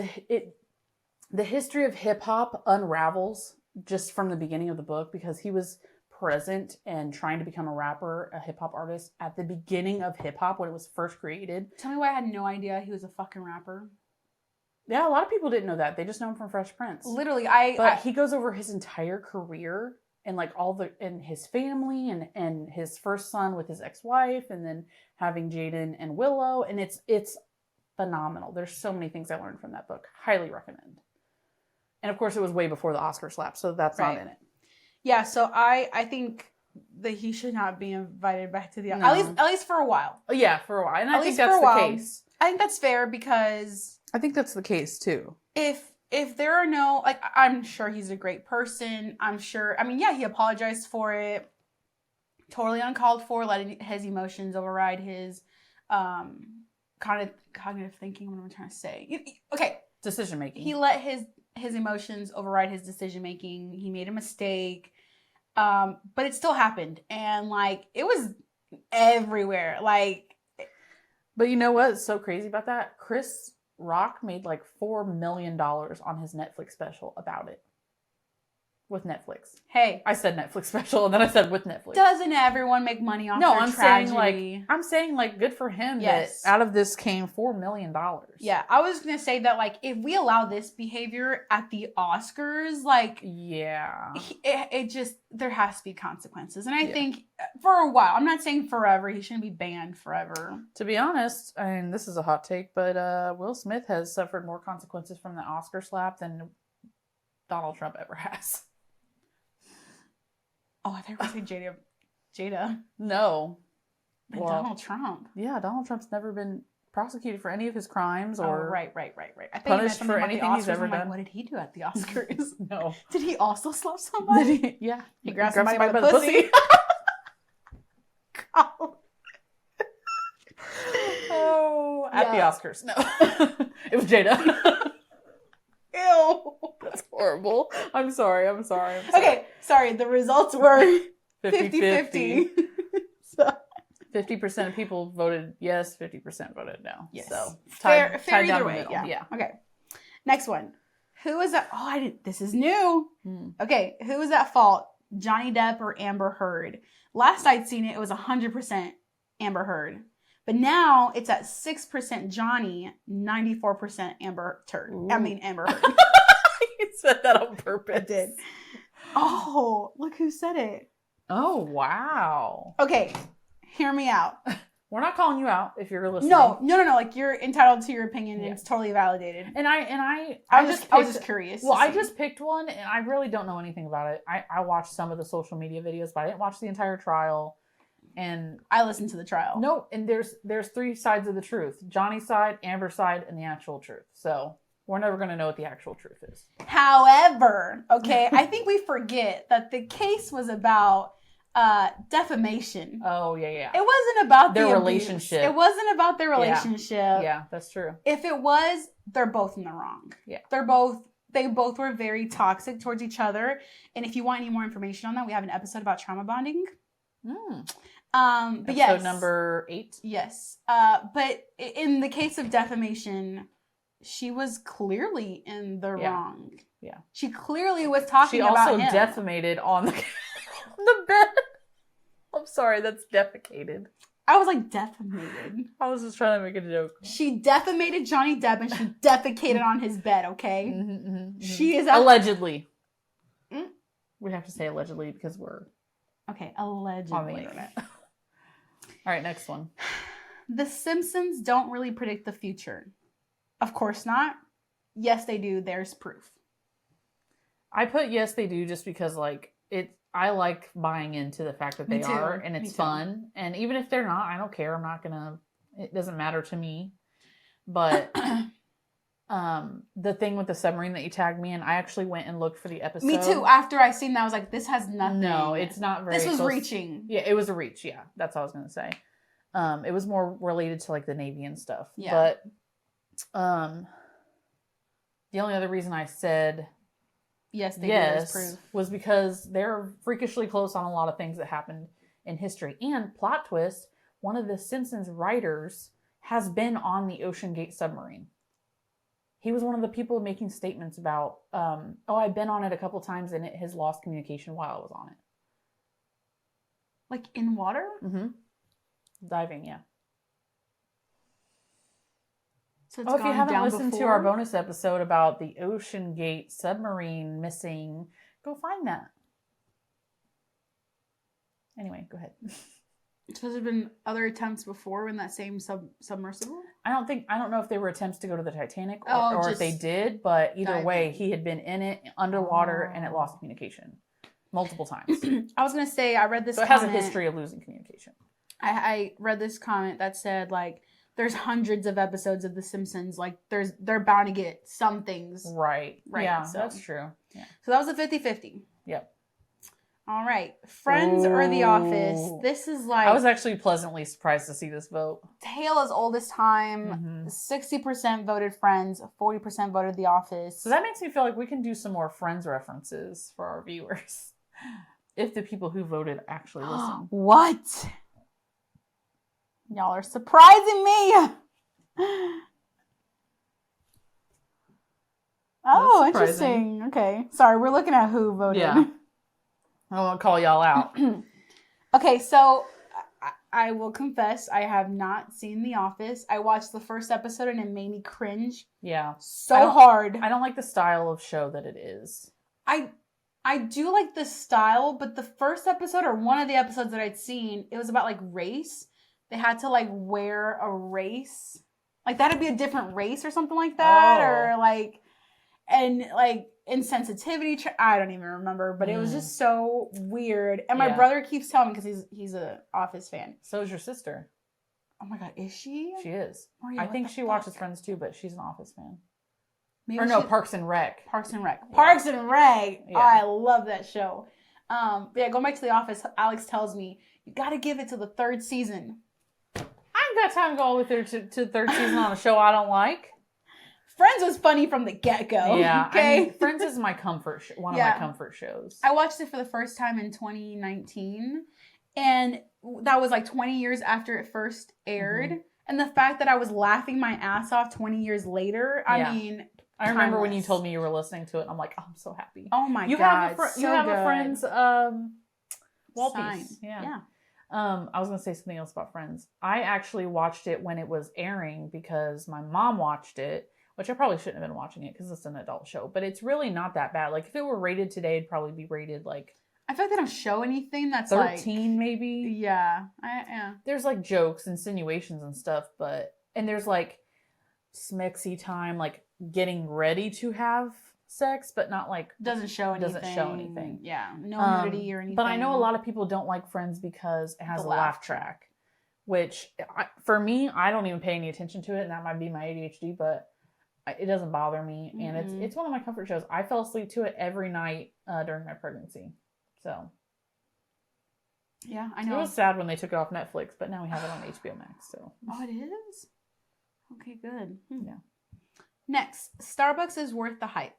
The history of hip hop unravels just from the beginning of the book because he was present and trying to become a rapper, a hip hop artist at the beginning of hip hop when it was first created. Tell me why I had no idea he was a fucking rapper. Yeah, a lot of people didn't know that. They just know him from Fresh Prince. Literally, he goes over his entire career and like and his family and his first son with his ex-wife and then having Jaden and Willow, and it's phenomenal. There's so many things I learned from that book. Highly recommend. And of course, it was way before the Oscar slap, so that's not in it. Yeah, so I think that he should not be invited back to the No. at least for a while. Yeah, for a while, and At I think least that's for a the while. case. I think that's fair because I think that's the case too. if there are no, like, I'm sure he's a great person. I'm sure. I mean, yeah, he apologized for it. Totally uncalled for, letting his emotions override his cognitive thinking. What am I trying to say? Okay, Decision making. he let his emotions override his decision making. He made a mistake, but it still happened, and like it was everywhere. Like, but you know what's so crazy about that? Chris Rock made like $4 million on his Netflix special about it. With Netflix. hey, I said Netflix special and then I said with Netflix. doesn't everyone make money off No, their I'm tragedy? saying like good for him Yes. that out of this came $4 million. Yeah, I was gonna say that, like, if we allow this behavior at the Oscars, like, Yeah. it just, there has to be consequences. And I think for a while, I'm not saying forever, he shouldn't be banned forever. To be honest, I mean, this is a hot take, but Will Smith has suffered more consequences from the Oscar slap than Donald Trump ever has. Oh, I thought you were going to say Jada. No. But Donald Trump. Yeah, Donald Trump's never been prosecuted for any of his crimes or right. I think punished for anything he's ever done. What did he do at the Oscars? No. Did he also slap somebody? Yeah. He grabbed somebody by the pussy. Oh, at the Oscars. No. It was Jada. Ew. That's horrible. I'm sorry. Okay, sorry. The results were 50-50. So 50% of people voted yes, 50% voted no. yes. So fair tied either down way. the middle. Yeah. Okay. Next one. Who is at? This is new. Okay. Who is at fault? Johnny Depp or Amber Heard? Last I'd seen it, it was 100% Amber Heard. But now it's at 6% Johnny, 94% Amber Heard. Ooh. Amber Heard. You said that on purpose. I did. Oh, look who said it. Oh, wow. Okay, hear me out. We're not calling you out if you're listening. No. Like, you're entitled to your opinion and it's totally validated. And I was just curious. Well, I just picked one and I really don't know anything about it. I watched some of the social media videos, but I didn't watch the entire trial. And I listened to the trial. No, and there's three sides of the truth. Johnny's side, Amber's side, and the actual truth. So we're never going to know what the actual truth is. However, okay, I think we forget that the case was about defamation. Oh, yeah. It wasn't about their the relationship. Abuse. It wasn't about their relationship. Yeah, that's true. If it was, they're both in the wrong. Yeah. They both were very toxic towards each other. And if you want any more information on that, we have an episode about trauma bonding. But episode number 8. Yes. But in the case of defamation, she was clearly in the wrong. Yeah. She clearly was talking about him. She also defamated on the bed. I'm sorry, that's defecated. I was like, defamated. I was just trying to make a joke. She defamated Johnny Depp and she defecated on his bed, okay? She is... Allegedly. We have to say allegedly because we're... Okay, allegedly. On the internet. All right, next one. The Simpsons don't really predict the future. Of course not. Yes, they do. There's proof. I put yes, they do just because, like, I like buying into the fact that they are, and it's fun. And even if they're not, I don't care. I'm not gonna. It doesn't matter to me. But the thing with the submarine that you tagged me in, I actually went and looked for the episode. Me too. After I seen that, I was like, this has nothing. No, it's not very. This was close. reaching. Yeah, it was a reach. Yeah, that's all I was gonna say. It was more related to like the Navy and stuff. Yeah. But the only other reason I said yes, proof was because they're freakishly close on a lot of things that happened in history. And plot twist, one of the Simpsons writers has been on the Ocean Gate submarine. He was one of the people making statements about, I've been on it a couple times and it has lost communication while I was on it. Like in water? Mm-hmm. Diving, yeah. So it's If you gone haven't down listened to before? our bonus episode about the Ocean Gate submarine missing, go find that. Anyway, go ahead. So has there been other attempts before in that same submersible? I don't know if they were attempts to go to the Titanic Oh, or if they did, but either way, diving. he had been in it underwater and it lost communication multiple times. I was gonna say I read this. So it has a history of losing communication. I read this comment that said like there's hundreds of episodes of The Simpsons. Like they're bound to get some things right. Yeah, so that's true. Yeah. So that was a 50-50. Yep. All right. Friends or The Office? This is like... I was actually pleasantly surprised to see this vote. Tale as old as time. 60% voted Friends. 40% voted The Office. So that makes me feel like we can do some more Friends references for our viewers. If the people who voted actually listen. What? Y'all are surprising me. Oh, interesting. Okay. Sorry, we're looking at who voted. Yeah. I won't call y'all out. Okay, so I will confess I have not seen The Office. I watched the first episode and it made me cringe. Yeah. So hard. I don't like the style of show that it is. I do like the style, but the first episode or one of the episodes that I'd seen, it was about like race. They had to like wear a race. Like that'd be a different race or something like that. Or like, and like insensitivity. I don't even remember, but it was just so weird. And my brother keeps telling me because he's a Office fan. So is your sister. Oh my God, is she? She is. Maria, I think she watches Friends too, but she's an Office fan. Maybe Parks and Rec. Parks and Rec. Yeah. Parks and Rec. Yeah. Oh, I love that show. But yeah, going back to The Office, Alex tells me, you got to give it to the third season. I ain't got time to go all the way through to third season on a show I don't like. Friends was funny from the get-go. Yeah. Okay. I mean, Friends is my comfort one of my comfort shows. I watched it for the first time in 2019. And that was like 20 years after it first aired. Mm-hmm. And the fact that I was laughing my ass off 20 years later, I mean... I remember when you told me you were listening to it. I'm like, oh, I'm so happy. Oh my God. You have a Friends wall piece. Yeah. I was going to say something else about Friends. I actually watched it when it was airing because my mom watched it, which I probably shouldn't have been watching it because it's an adult show. But it's really not that bad. Like if it were rated today, it'd probably be rated like... I feel like they don't show anything that's 13 like... maybe. Yeah. There's like jokes, insinuations and stuff, but... And there's like smexy time, like getting ready to have sex, but not like doesn't show anything. Yeah, no nudity or anything. But I know a lot of people don't like Friends because it has a laugh track, which for me, I don't even pay any attention to it, and that might be my ADHD, but it doesn't bother me, and it's one of my comfort shows. I fell asleep to it every night during my pregnancy, so yeah, I know. It was sad when they took it off Netflix, but now we have it on HBO Max. So it is. Okay, good. Yeah. Next, Starbucks is worth the hype.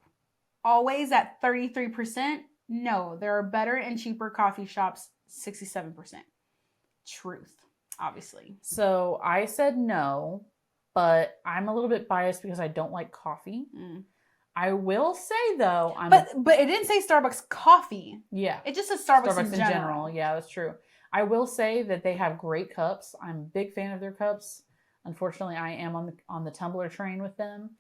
Always at 33%. No, there are better and cheaper coffee shops, 67%. Truth, obviously. So I said no, but I'm a little bit biased because I don't like coffee. I will say though, but it didn't say Starbucks coffee. Yeah, it just says Starbucks in general. Yeah, that's true. I will say that they have great cups. I'm a big fan of their cups. Unfortunately, I am on the tumbler train with them.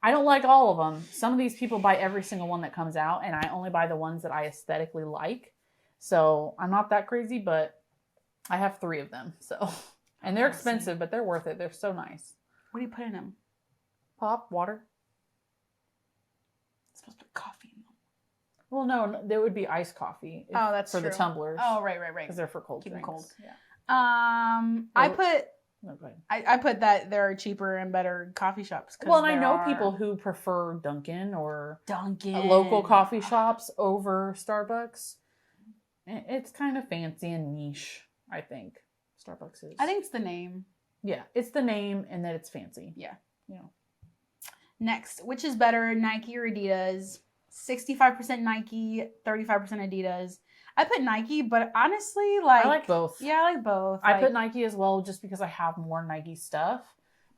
I don't like all of them. Some of these people buy every single one that comes out, and I only buy the ones that I aesthetically like. So I'm not that crazy, but I have 3 of them. So, and they're expensive, but they're worth it. They're so nice. What do you put in them? Pop, water. It's supposed to put coffee in them. Well, no, there would be iced coffee. That's for true. the tumblers. Oh, right. Because they're for cold Keep drinks. them cold. Yeah. I put... No, go ahead. I put that there are cheaper and better coffee shops. Well, and I know people who prefer Dunkin' or Dunkin' local coffee shops over Starbucks. It's kind of fancy and niche, I think. Starbucks is. I think it's the name. Yeah, it's the name and that it's fancy. Yeah. You know. Next, which is better, Nike or Adidas? 65% Nike, 35% Adidas. I put Nike, but honestly, like... I like both. Yeah, I like both. I put Nike as well just because I have more Nike stuff.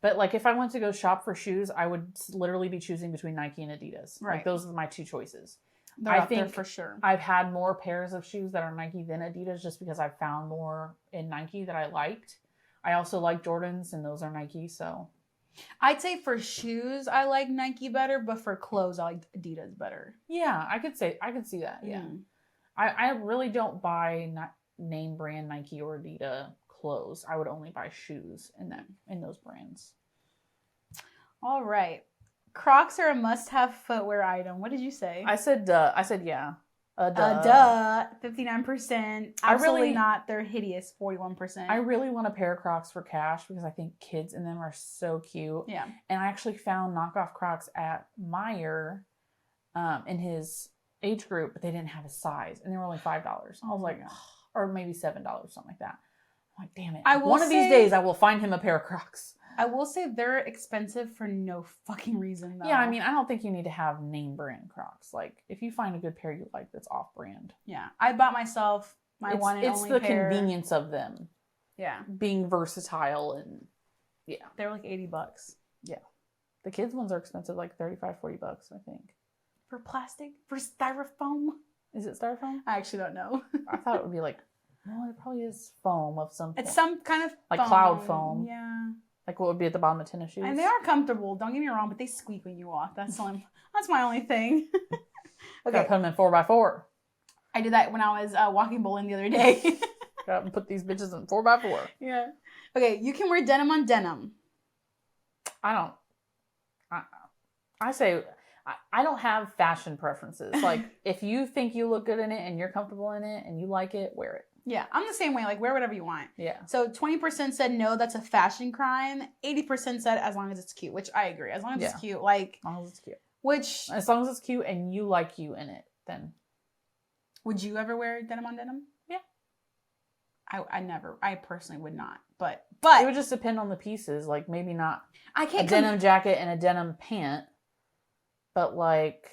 But like if I went to go shop for shoes, I would literally be choosing between Nike and Adidas. Right. Like those are my 2 choices. They're up there for sure. I've had more pairs of shoes that are Nike than Adidas just because I've found more in Nike that I liked. I also like Jordans, and those are Nike, so. I'd say for shoes, I like Nike better, but for clothes, I like Adidas better. Yeah, I could see that, yeah. I really don't buy name brand Nike or Adidas clothes. I would only buy shoes in those brands. All right. Crocs are a must-have footwear item. What did you say? I said yeah. Duh. 59%. Absolutely not. They're hideous. 41%. I really want a pair of Crocs for cash because I think kids in them are so cute. Yeah. And I actually found knockoff Crocs at Meyer in his age group, but they didn't have his size. And they were only $5. I was like, ugh, or maybe $7, something like that. I'm like, damn it. One of these days I will find him a pair of Crocs. I will say they're expensive for no fucking reason, though. Yeah, I mean, I don't think you need to have name brand Crocs. Like, if you find a good pair you like that's off brand. Yeah. I bought myself my one and only pair. It's the convenience of them. Yeah. Being versatile and, yeah. They're like $80. Yeah. The kids' ones are expensive, like $35-$40, I think. For plastic? For styrofoam? Is it styrofoam? I actually don't know. I thought it would be like, well, it probably is foam of some It's some kind of like cloud foam. Yeah. Like what would be at the bottom of tennis shoes. And they are comfortable. Don't get me wrong, but they squeak when you walk. That's my only thing. Okay. Gotta put them in 4x4. I did that when I was walking bowling the other day. Gotta put these bitches in 4x4. Yeah. Okay, you can wear denim on denim. I say I don't have fashion preferences. Like, if you think you look good in it and you're comfortable in it and you like it, wear it. Yeah, I'm the same way. Like, wear whatever you want. Yeah. So 20% said no, that's a fashion crime. 80% said as long as it's cute, which I agree. As long as it's cute, like. As long as it's cute. As long as it's cute and you like you in it, then. Would you ever wear denim on denim? Yeah. I personally would not. But it would just depend on the pieces. Like, maybe not a denim jacket and a denim pant. But like.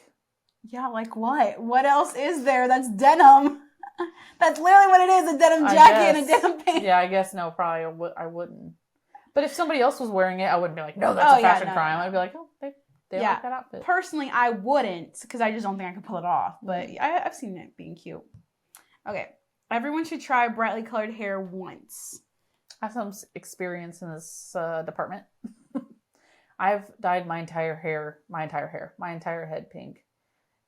Yeah, like what? What else is there that's denim? That's literally what it is, a denim jacket and a denim pant. Yeah, I guess no, probably I wouldn't. But if somebody else was wearing it, I wouldn't be like, no, that's a fashion crime. I'd be like, oh, they like that outfit. Personally, I wouldn't, because I just don't think I could pull it off. But I've seen it being cute. Okay. Everyone should try brightly colored hair once. I have some experience in this department. I've dyed my entire head pink.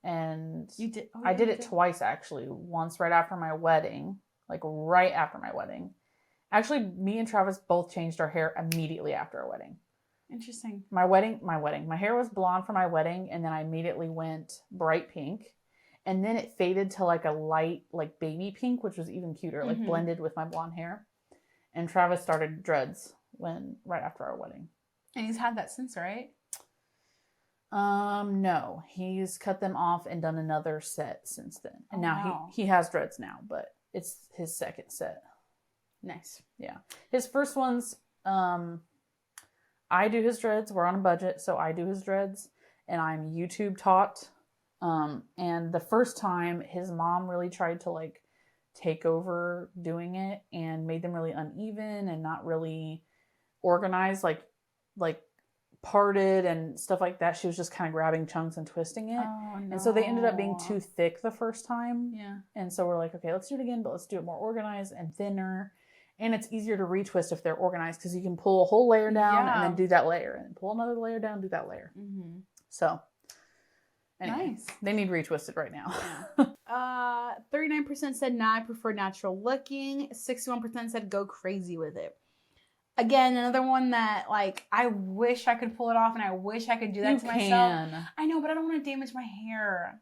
And you did? I did it twice, actually. Once right after my wedding. Like, right after my wedding. Actually, me and Travis both changed our hair immediately after our wedding. Interesting. My hair was blonde for my wedding, and then I immediately went bright pink. And then it faded to like a light, like baby pink, which was even cuter, like blended with my blonde hair. And Travis started dreads right after our wedding. And he's had that since, right? No, he's cut them off and done another set since then. And now he has dreads now, but it's his second set. Nice. Yeah. His first ones, I do his dreads. We're on a budget, so I do his dreads, and I'm YouTube taught. And the first time his mom really tried to like take over doing it and made them really uneven and not really organized, like parted and stuff like that. She was just kind of grabbing chunks and twisting it. Oh, no. And so they ended up being too thick the first time. Yeah. And so we're like, okay, let's do it again, but let's do it more organized and thinner. And it's easier to retwist if they're organized because you can pull a whole layer down and then do that layer and then pull another layer down, do that layer. Mm-hmm. So anyway, nice. They need retwisted right now. 39% said nah, I prefer natural looking. 61% said go crazy with it. Again, another one that, like, I wish I could pull it off and I wish I could do that myself. I know, but I don't want to damage my hair.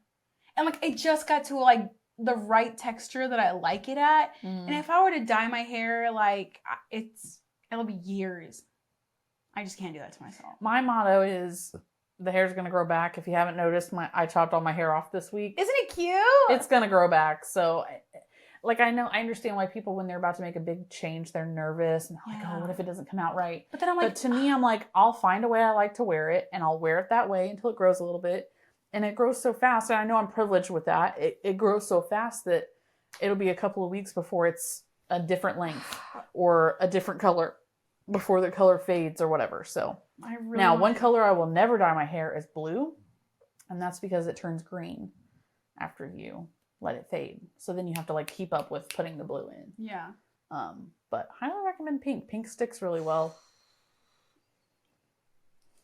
And, like, it just got to, like, the right texture that I like it at. And if I were to dye my hair, like, it'll be years. I just can't do that to myself. My motto is the hair's going to grow back. If you haven't noticed, I chopped all my hair off this week. Isn't it cute? It's going to grow back. So, like, I understand why people, when they're about to make a big change, they're nervous and they're like, oh, what if it doesn't come out right? But then I'm like, but to me, I'm like, I'll find a way I like to wear it and I'll wear it that way until it grows a little bit. And it grows so fast. And I know I'm privileged with that. It grows so fast that it'll be a couple of weeks before it's a different length or a different color before the color fades or whatever. So now one color I will never dye my hair is blue. And that's because it turns green. after you let it fade. So then you have to like keep up with putting the blue in. Yeah. But highly recommend pink. Pink sticks really well.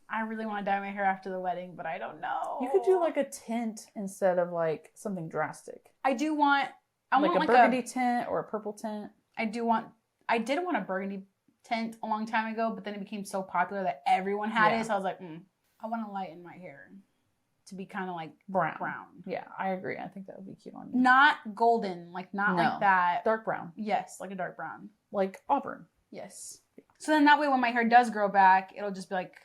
I really want to dye my hair after the wedding, but I don't know. You could do like a tint instead of like something drastic. I want a burgundy tint or a purple tint. I did want a burgundy tint a long time ago, but then it became so popular that everyone had it. So I was like, I want to lighten my hair to be kind of like brown. Yeah, I agree. I think that would be cute on you. Not golden, like that. Dark brown. Yes, like a dark brown. Like auburn. Yes. So then that way when my hair does grow back, it'll just be like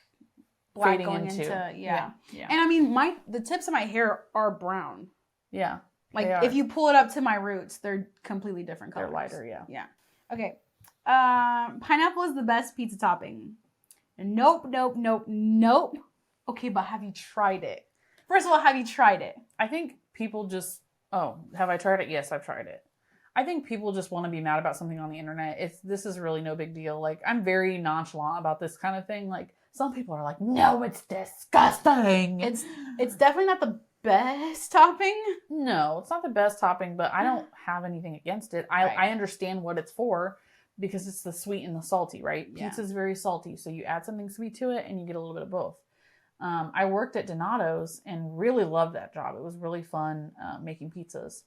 black fading going into yeah. And I mean the tips of my hair are brown. Yeah. Like if you pull it up to my roots, they're completely different colors. They're lighter, yeah. Yeah. Okay. Pineapple is the best pizza topping. Nope. Okay, but have you tried it? First of all, have you tried it? I think people just have I tried it? Yes, I've tried it. I think people just want to be mad about something on the internet. This is really no big deal. Like, I'm very nonchalant about this kind of thing. Like, some people are like, no, it's disgusting. It's definitely not the best topping. No, it's not the best topping, but I don't have anything against it. I understand what it's for because it's the sweet and the salty, right? Yeah. Pizza's very salty, so you add something sweet to it and you get a little bit of both. I worked at Donato's and really loved that job. It was really fun making pizzas.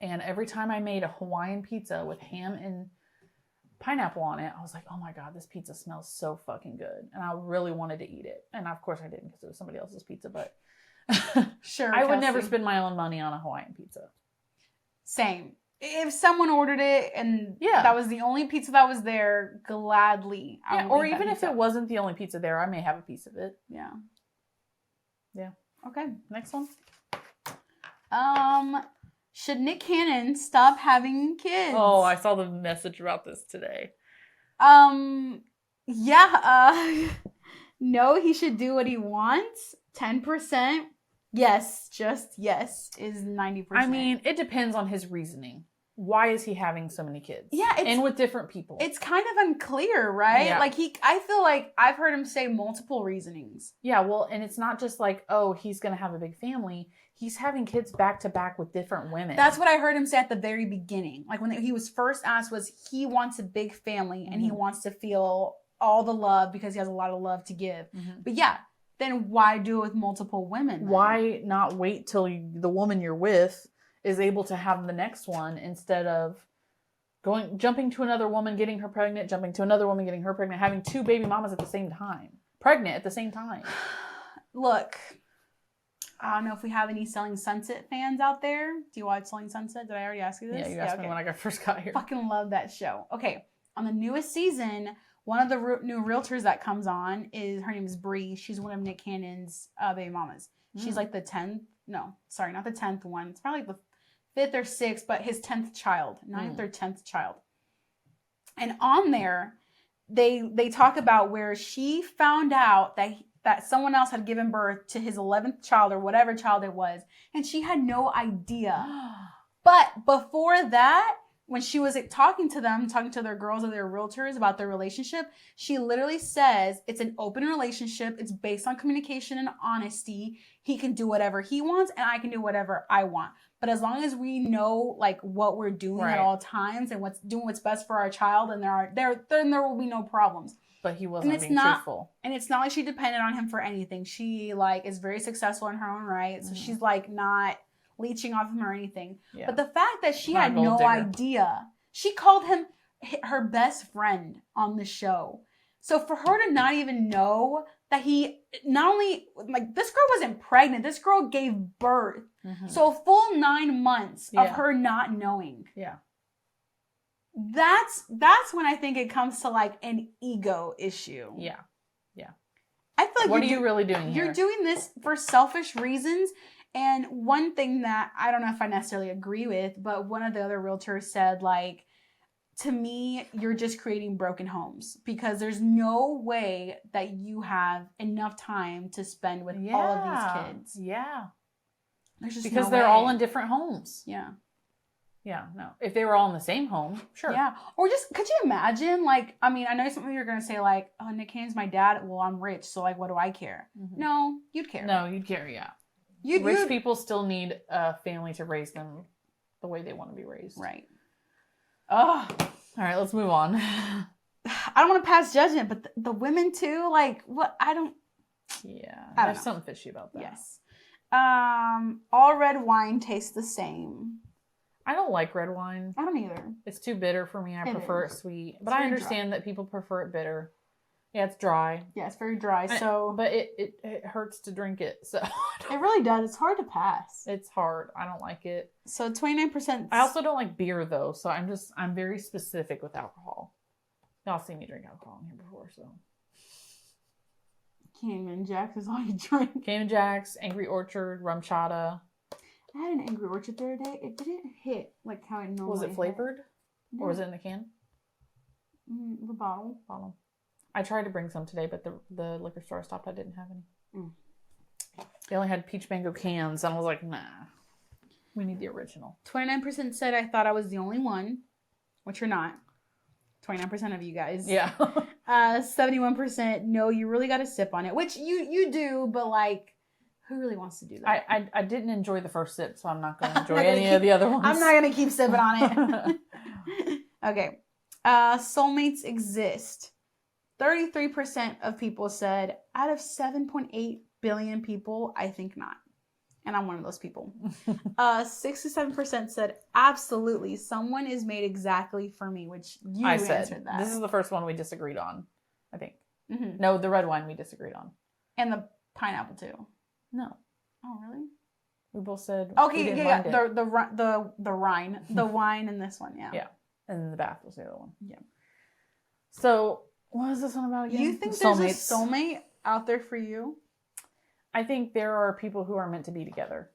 And every time I made a Hawaiian pizza with ham and pineapple on it, I was like, oh my God, this pizza smells so fucking good. And I really wanted to eat it. And of course I didn't because it was somebody else's pizza, but sure, I would never spend my own money on a Hawaiian pizza. Same. If someone ordered it and that was the only pizza that was there, gladly. Or even if it wasn't the only pizza there, I may have a piece of it. Yeah. Yeah. Okay. Next one. Should Nick Cannon stop having kids? Oh, I saw the message about this today. Yeah. No, he should do what he wants. 10%. Yes, just yes is 90%. I mean, it depends on his reasoning. Why is he having so many kids? Yeah, and with different people. It's kind of unclear, right? Yeah. Like I feel like I've heard him say multiple reasonings. Yeah, well, and it's not just like, oh, he's going to have a big family. He's having kids back to back with different women. That's what I heard him say at the very beginning. Like when he was first asked was he wants a big family and he wants to feel all the love because he has a lot of love to give. Mm-hmm. But yeah, then why do it with multiple women? Then? Why not wait till the woman you're with is able to have the next one instead of jumping to another woman, getting her pregnant, jumping to another woman, getting her pregnant, having two baby mamas at the same time. Pregnant at the same time. Look, I don't know if we have any Selling Sunset fans out there. Do you watch Selling Sunset? Did I already ask you this? Yeah, you asked me when I first got here. Fucking love that show. Okay, on the newest season, one of the new realtors that comes on her name is Bree. She's one of Nick Cannon's baby mamas. She's like the 10th. No, sorry, not the 10th one. It's probably like the 5th or 6th, but his 10th child, 9th or 10th child. And on there, they talk about where she found out that someone else had given birth to his 11th child or whatever child it was, and she had no idea. But before that, when she was talking to their girls or their realtors about their relationship, she literally says it's an open relationship. It's based on communication and honesty. He can do whatever he wants and I can do whatever I want. But as long as we know like what we're doing at all times and what's best for our child, and then there will be no problems. But he wasn't being truthful. And it's not like she depended on him for anything. She like is very successful in her own right. So she's like not leeching off him or anything. Yeah. But the fact that she had no idea, she called him her best friend on the show. So for her to not even know that he not only like this girl wasn't pregnant, this girl gave birth. Mm-hmm. So a full 9 months of her not knowing. Yeah. That's when I think it comes to like an ego issue. Yeah. Yeah. I feel like what are you really doing here? You're doing this for selfish reasons. And one thing that I don't know if I necessarily agree with, but one of the other realtors said, like, to me, you're just creating broken homes because there's no way that you have enough time to spend with all of these kids. Yeah. There's just because they're all in different homes. Yeah. Yeah, no. If they were all in the same home, sure. Yeah. Or just, could you imagine, like, I mean, I know some of you are going to say, like, oh, Nick Cannon's my dad. Well, I'm rich, so, like, what do I care? Mm-hmm. No, you'd care. No, you'd care, yeah. Rich people still need a family to raise them the way they want to be raised. Right. Oh. All right, let's move on. I don't want to pass judgment, but the women too, like, what? Yeah, I don't there's know. something fishy about that. Yes. All red wine tastes the same. I don't like red wine. I don't either. It's too bitter for me. I prefer it sweet. But It's I understand that people prefer it bitter. Yeah, it's dry. Yeah, it's very dry. But it hurts to drink it. So it really does. It's hard to pass. It's hard. I don't like it. So 29%. I also don't like beer though. So I'm very specific with alcohol. Y'all seen me drink alcohol in here before, so. Cayman Jacks is all you drink. Cayman Jacks, Angry Orchard, rum chata. I had an Angry Orchard the other day. It didn't hit like how it normally Was it flavored? No. Or was it in the can? The bottle. I tried to bring some today, but the liquor store I stopped at didn't have any. Mm. They only had peach mango cans, and I was like, nah. We need the original. 29% said I thought I was the only one, which you're not. 29% of you guys. Yeah. 71% no, you really got to sip on it, which you do, but like, who really wants to do that? I didn't enjoy the first sip, so I'm not going to enjoy any of the other ones. I'm not going to keep sipping on it. Okay. Soulmates exist. 33% of people said, out of 7.8 billion people, I think not. And I'm one of those people. 67% said, absolutely, someone is made exactly for me, which you answered that. This is the first one we disagreed on, I think. Mm-hmm. No, the red wine we disagreed on. And the pineapple too. No. Oh, really? We both said okay. Yeah. The wine, the wine, in this one. Yeah. Yeah. And the bath was the other one. Yeah. So what is this one about again? You think there's a soulmate out there for you? I think there are people who are meant to be together.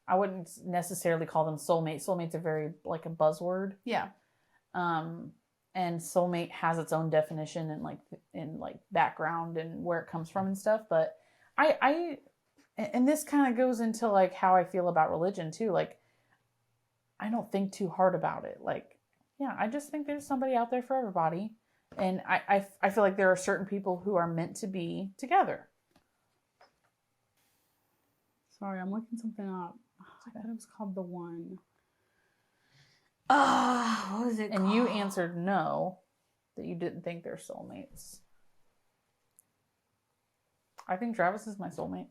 I wouldn't necessarily call them soulmates. Soulmates are very like a buzzword. Yeah. And soulmate has its own definition and like background and where it comes from and stuff. But and this kind of goes into like how I feel about religion too. Like, I don't think too hard about it. Like, yeah, I just think there's somebody out there for everybody. And I feel like there are certain people who are meant to be together. Sorry, I'm looking something up. I thought it was called The One. What was it called? And you answered no, that you didn't think they're soulmates. I think Travis is my soulmate.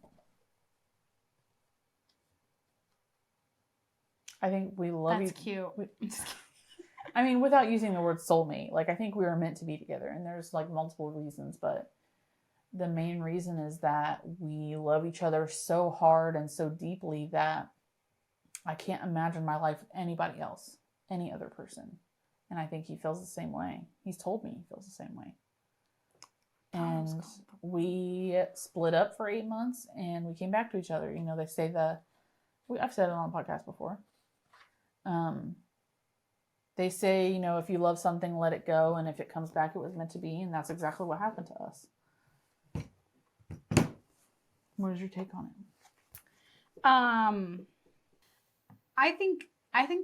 I think we love That's cute. I mean, without using the word soulmate, like I think we were meant to be together, and there's like multiple reasons, but the main reason is that we love each other so hard and so deeply that I can't imagine my life with anybody else, any other person. And I think he feels the same way. He's told me he feels the same way. And we split up for 8 months and we came back to each other. You know, they say I've said it on the podcast before. They say, you know, if you love something, let it go. And if it comes back, it was meant to be. And that's exactly what happened to us. What is your take on it? I think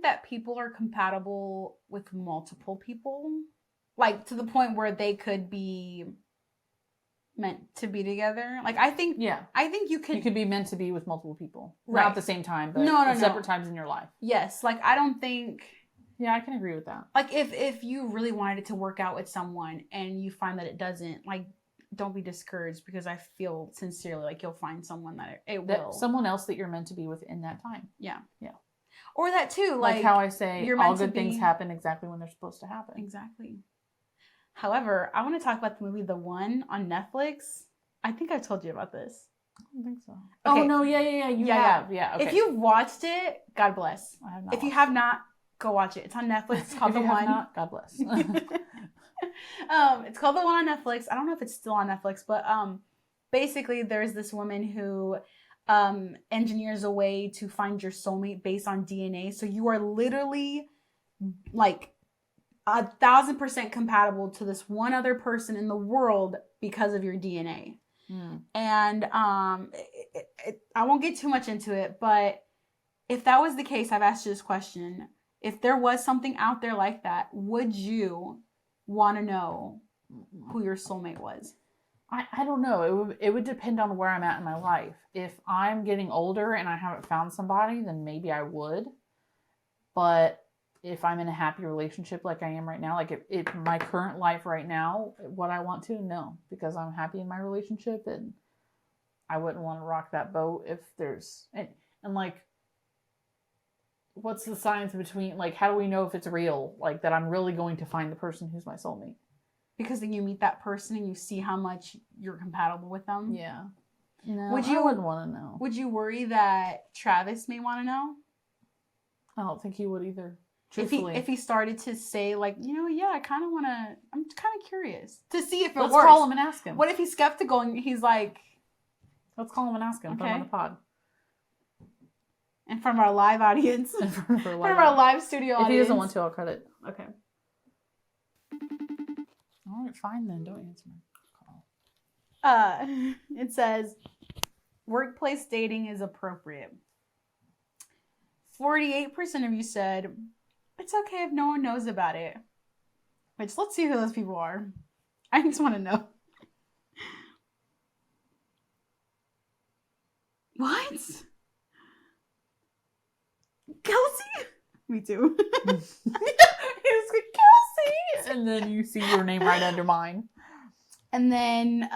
that people are compatible with multiple people, like to the point where they could be meant to be together. Like I think you could be meant to be with multiple people, right. Not at the same time, but no, separate times in your life. Yes, like I don't think. Yeah, I can agree with that. Like if you really wanted it to work out with someone and you find that it doesn't, like, don't be discouraged, because I feel sincerely like you'll find someone that will. Someone else that you're meant to be with in that time. Yeah. Yeah. Or that too. Like how I say, all good things happen exactly when they're supposed to happen. Exactly. However, I want to talk about the movie The One on Netflix. I think I've told you about this. I don't think so. Okay. Oh, no. Yeah. You have. Yeah. Okay. If you've watched it, God bless. I have not. If you have not, go watch it. It's on Netflix. It's called The One. Not, God bless. It's called The One on Netflix. I don't know if it's still on Netflix, but basically there's this woman who engineers a way to find your soulmate based on DNA. So you are literally like 1,000% compatible to this one other person in the world because of your DNA. And I won't get too much into it, but if that was the case, I've asked you this question. If there was something out there like that, would you want to know who your soulmate was? I don't know. It would depend on where I'm at in my life. If I'm getting older and I haven't found somebody, then maybe I would. But if I'm in a happy relationship like I am right now, like if my current life right now, what I want to, no, because I'm happy in my relationship and I wouldn't want to rock that boat if there's and like what's the science between like how do we know if it's real, like that I'm really going to find the person who's my soulmate? Because then you meet that person and you see how much you're compatible with them. Yeah. No, I wouldn't want to know. Would you worry that Travis may want to know? I don't think he would either. Truthfully. If he started to say like, yeah, I kind of want to, I'm kind of curious to see if it Let's works. call him and ask him. What if he's skeptical and he's like, let's call him and ask him. Okay. Put him on the pod. In front of our live audience. In front of our live studio audience. If he doesn't want to, I'll cut it. Okay. All right, fine then. Don't answer my call. It says, workplace dating is appropriate. 48% of you said, it's okay if no one knows about it. Which, let's see who those people are. I just want to know. What? Kelsey? Me too. It's Kelsey! And then you see your name right under mine. And then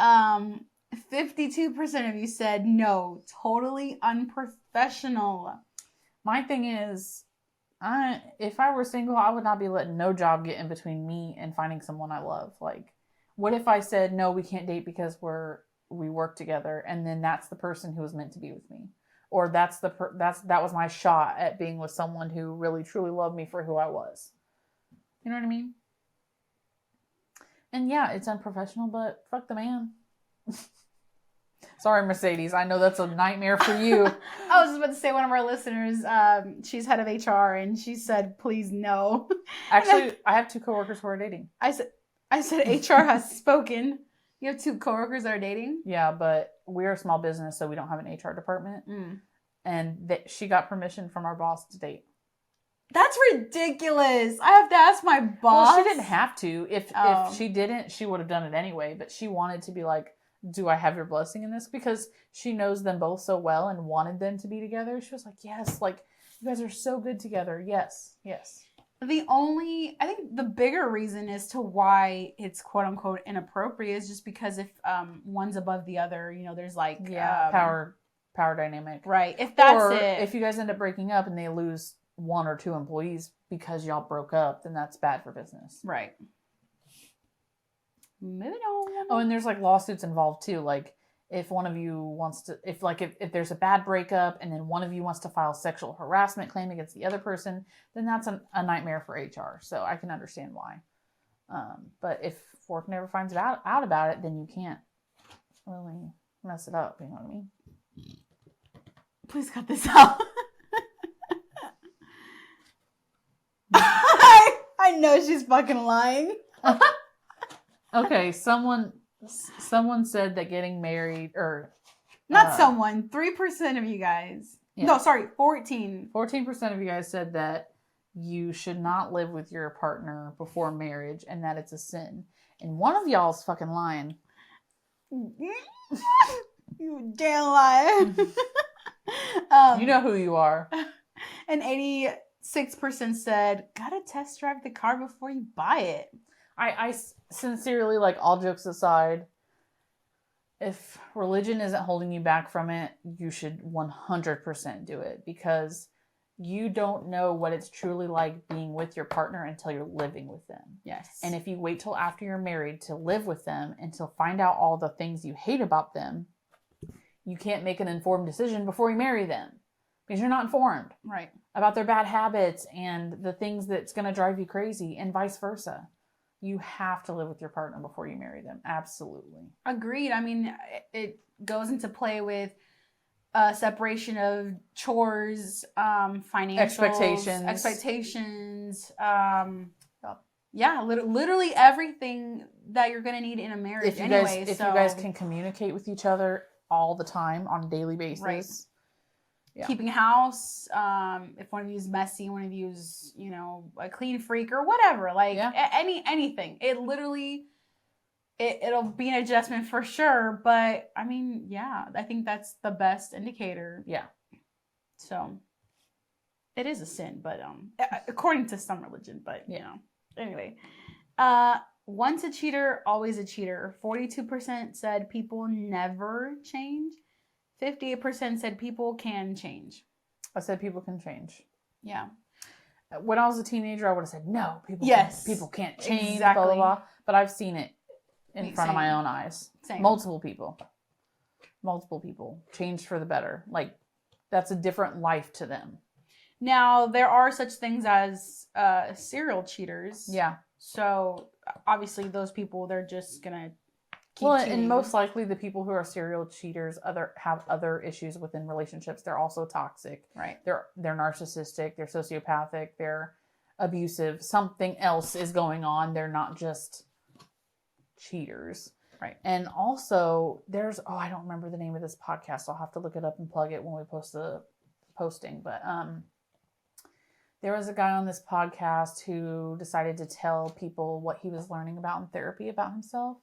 52% of you said, no, totally unprofessional. My thing is, if I were single, I would not be letting no job get in between me and finding someone I love. Like, what if I said, no, we can't date because we work together, and then that's the person who was meant to be with me, or that was my shot at being with someone who really truly loved me for who I was. You know what I mean? And yeah, it's unprofessional, but fuck the man. Sorry, Mercedes. I know that's a nightmare for you. I was just about to say, one of our listeners, she's head of HR, and she said, please no. Actually, I have 2 coworkers who are dating. I said HR has spoken. You have 2 coworkers that are dating? Yeah, but we're a small business, so we don't have an HR department. Mm. And she got permission from our boss to date. That's ridiculous. I have to ask my boss. Well, she didn't have to. If she didn't, she would have done it anyway. But she wanted to be like, do I have your blessing in this? Because she knows them both so well and wanted them to be together. She was like, yes, like, you guys are so good together. Yes, yes. I think the bigger reason as to why it's quote unquote inappropriate is just because if one's above the other, there's like power dynamic. Right. If that's or it. If you guys end up breaking up and they lose 1 or 2 employees because y'all broke up, then that's bad for business. Right. Moving on. Oh, and there's like lawsuits involved too. Like if one of you wants to, if there's a bad breakup and then one of you wants to file sexual harassment claim against the other person, then that's a nightmare for HR. So I can understand why. But if work never finds out about it, then you can't really mess it up. You know what I mean? Please cut this out. I know she's fucking lying. Okay, someone said that getting married, or not someone, 3% of you guys. Yeah. No, sorry, 14% of you guys said that you should not live with your partner before marriage and that it's a sin. And one of y'all's fucking lying. You damn liar. You know who you are. And 86% said, gotta test drive the car before you buy it. I sincerely, like, all jokes aside, if religion isn't holding you back from it, you should 100% do it, because you don't know what it's truly like being with your partner until you're living with them. Yes. And if you wait till after you're married to live with them and to find out all the things you hate about them, you can't make an informed decision before you marry them, because you're not informed. Right. About their bad habits and the things that's going to drive you crazy, and vice versa. You have to live with your partner before you marry them. Absolutely. Agreed. I mean, it goes into play with separation of chores, financials, expectations. Yeah, literally everything that you're going to need in a marriage if you guys can communicate with each other all the time on a daily basis. Right. Yeah. Keeping house, if one of you is messy, one of you is, a clean freak or whatever, like anything. It literally, it'll be an adjustment for sure. But I mean, yeah, I think that's the best indicator. Yeah. So it is a sin, but according to some religion, but you know. Anyway. Once a cheater, always a cheater. 42% said people never change. 58% said people can change. I said people can change. Yeah. When I was a teenager, I would have said, no, people can't change, exactly. blah, blah, blah. But I've seen it in front of my own eyes. Same. Multiple people changed for the better. Like, that's a different life to them. Now, there are such things as serial cheaters. Yeah. So, obviously, those people, they're just going to keep cheating. And most likely the people who are serial cheaters have other issues within relationships. They're also toxic. Right. They're narcissistic. They're sociopathic. They're abusive. Something else is going on. They're not just cheaters. Right. And also, there's, I don't remember the name of this podcast. I'll have to look it up and plug it when we post the posting. But there was a guy on this podcast who decided to tell people what he was learning about in therapy about himself.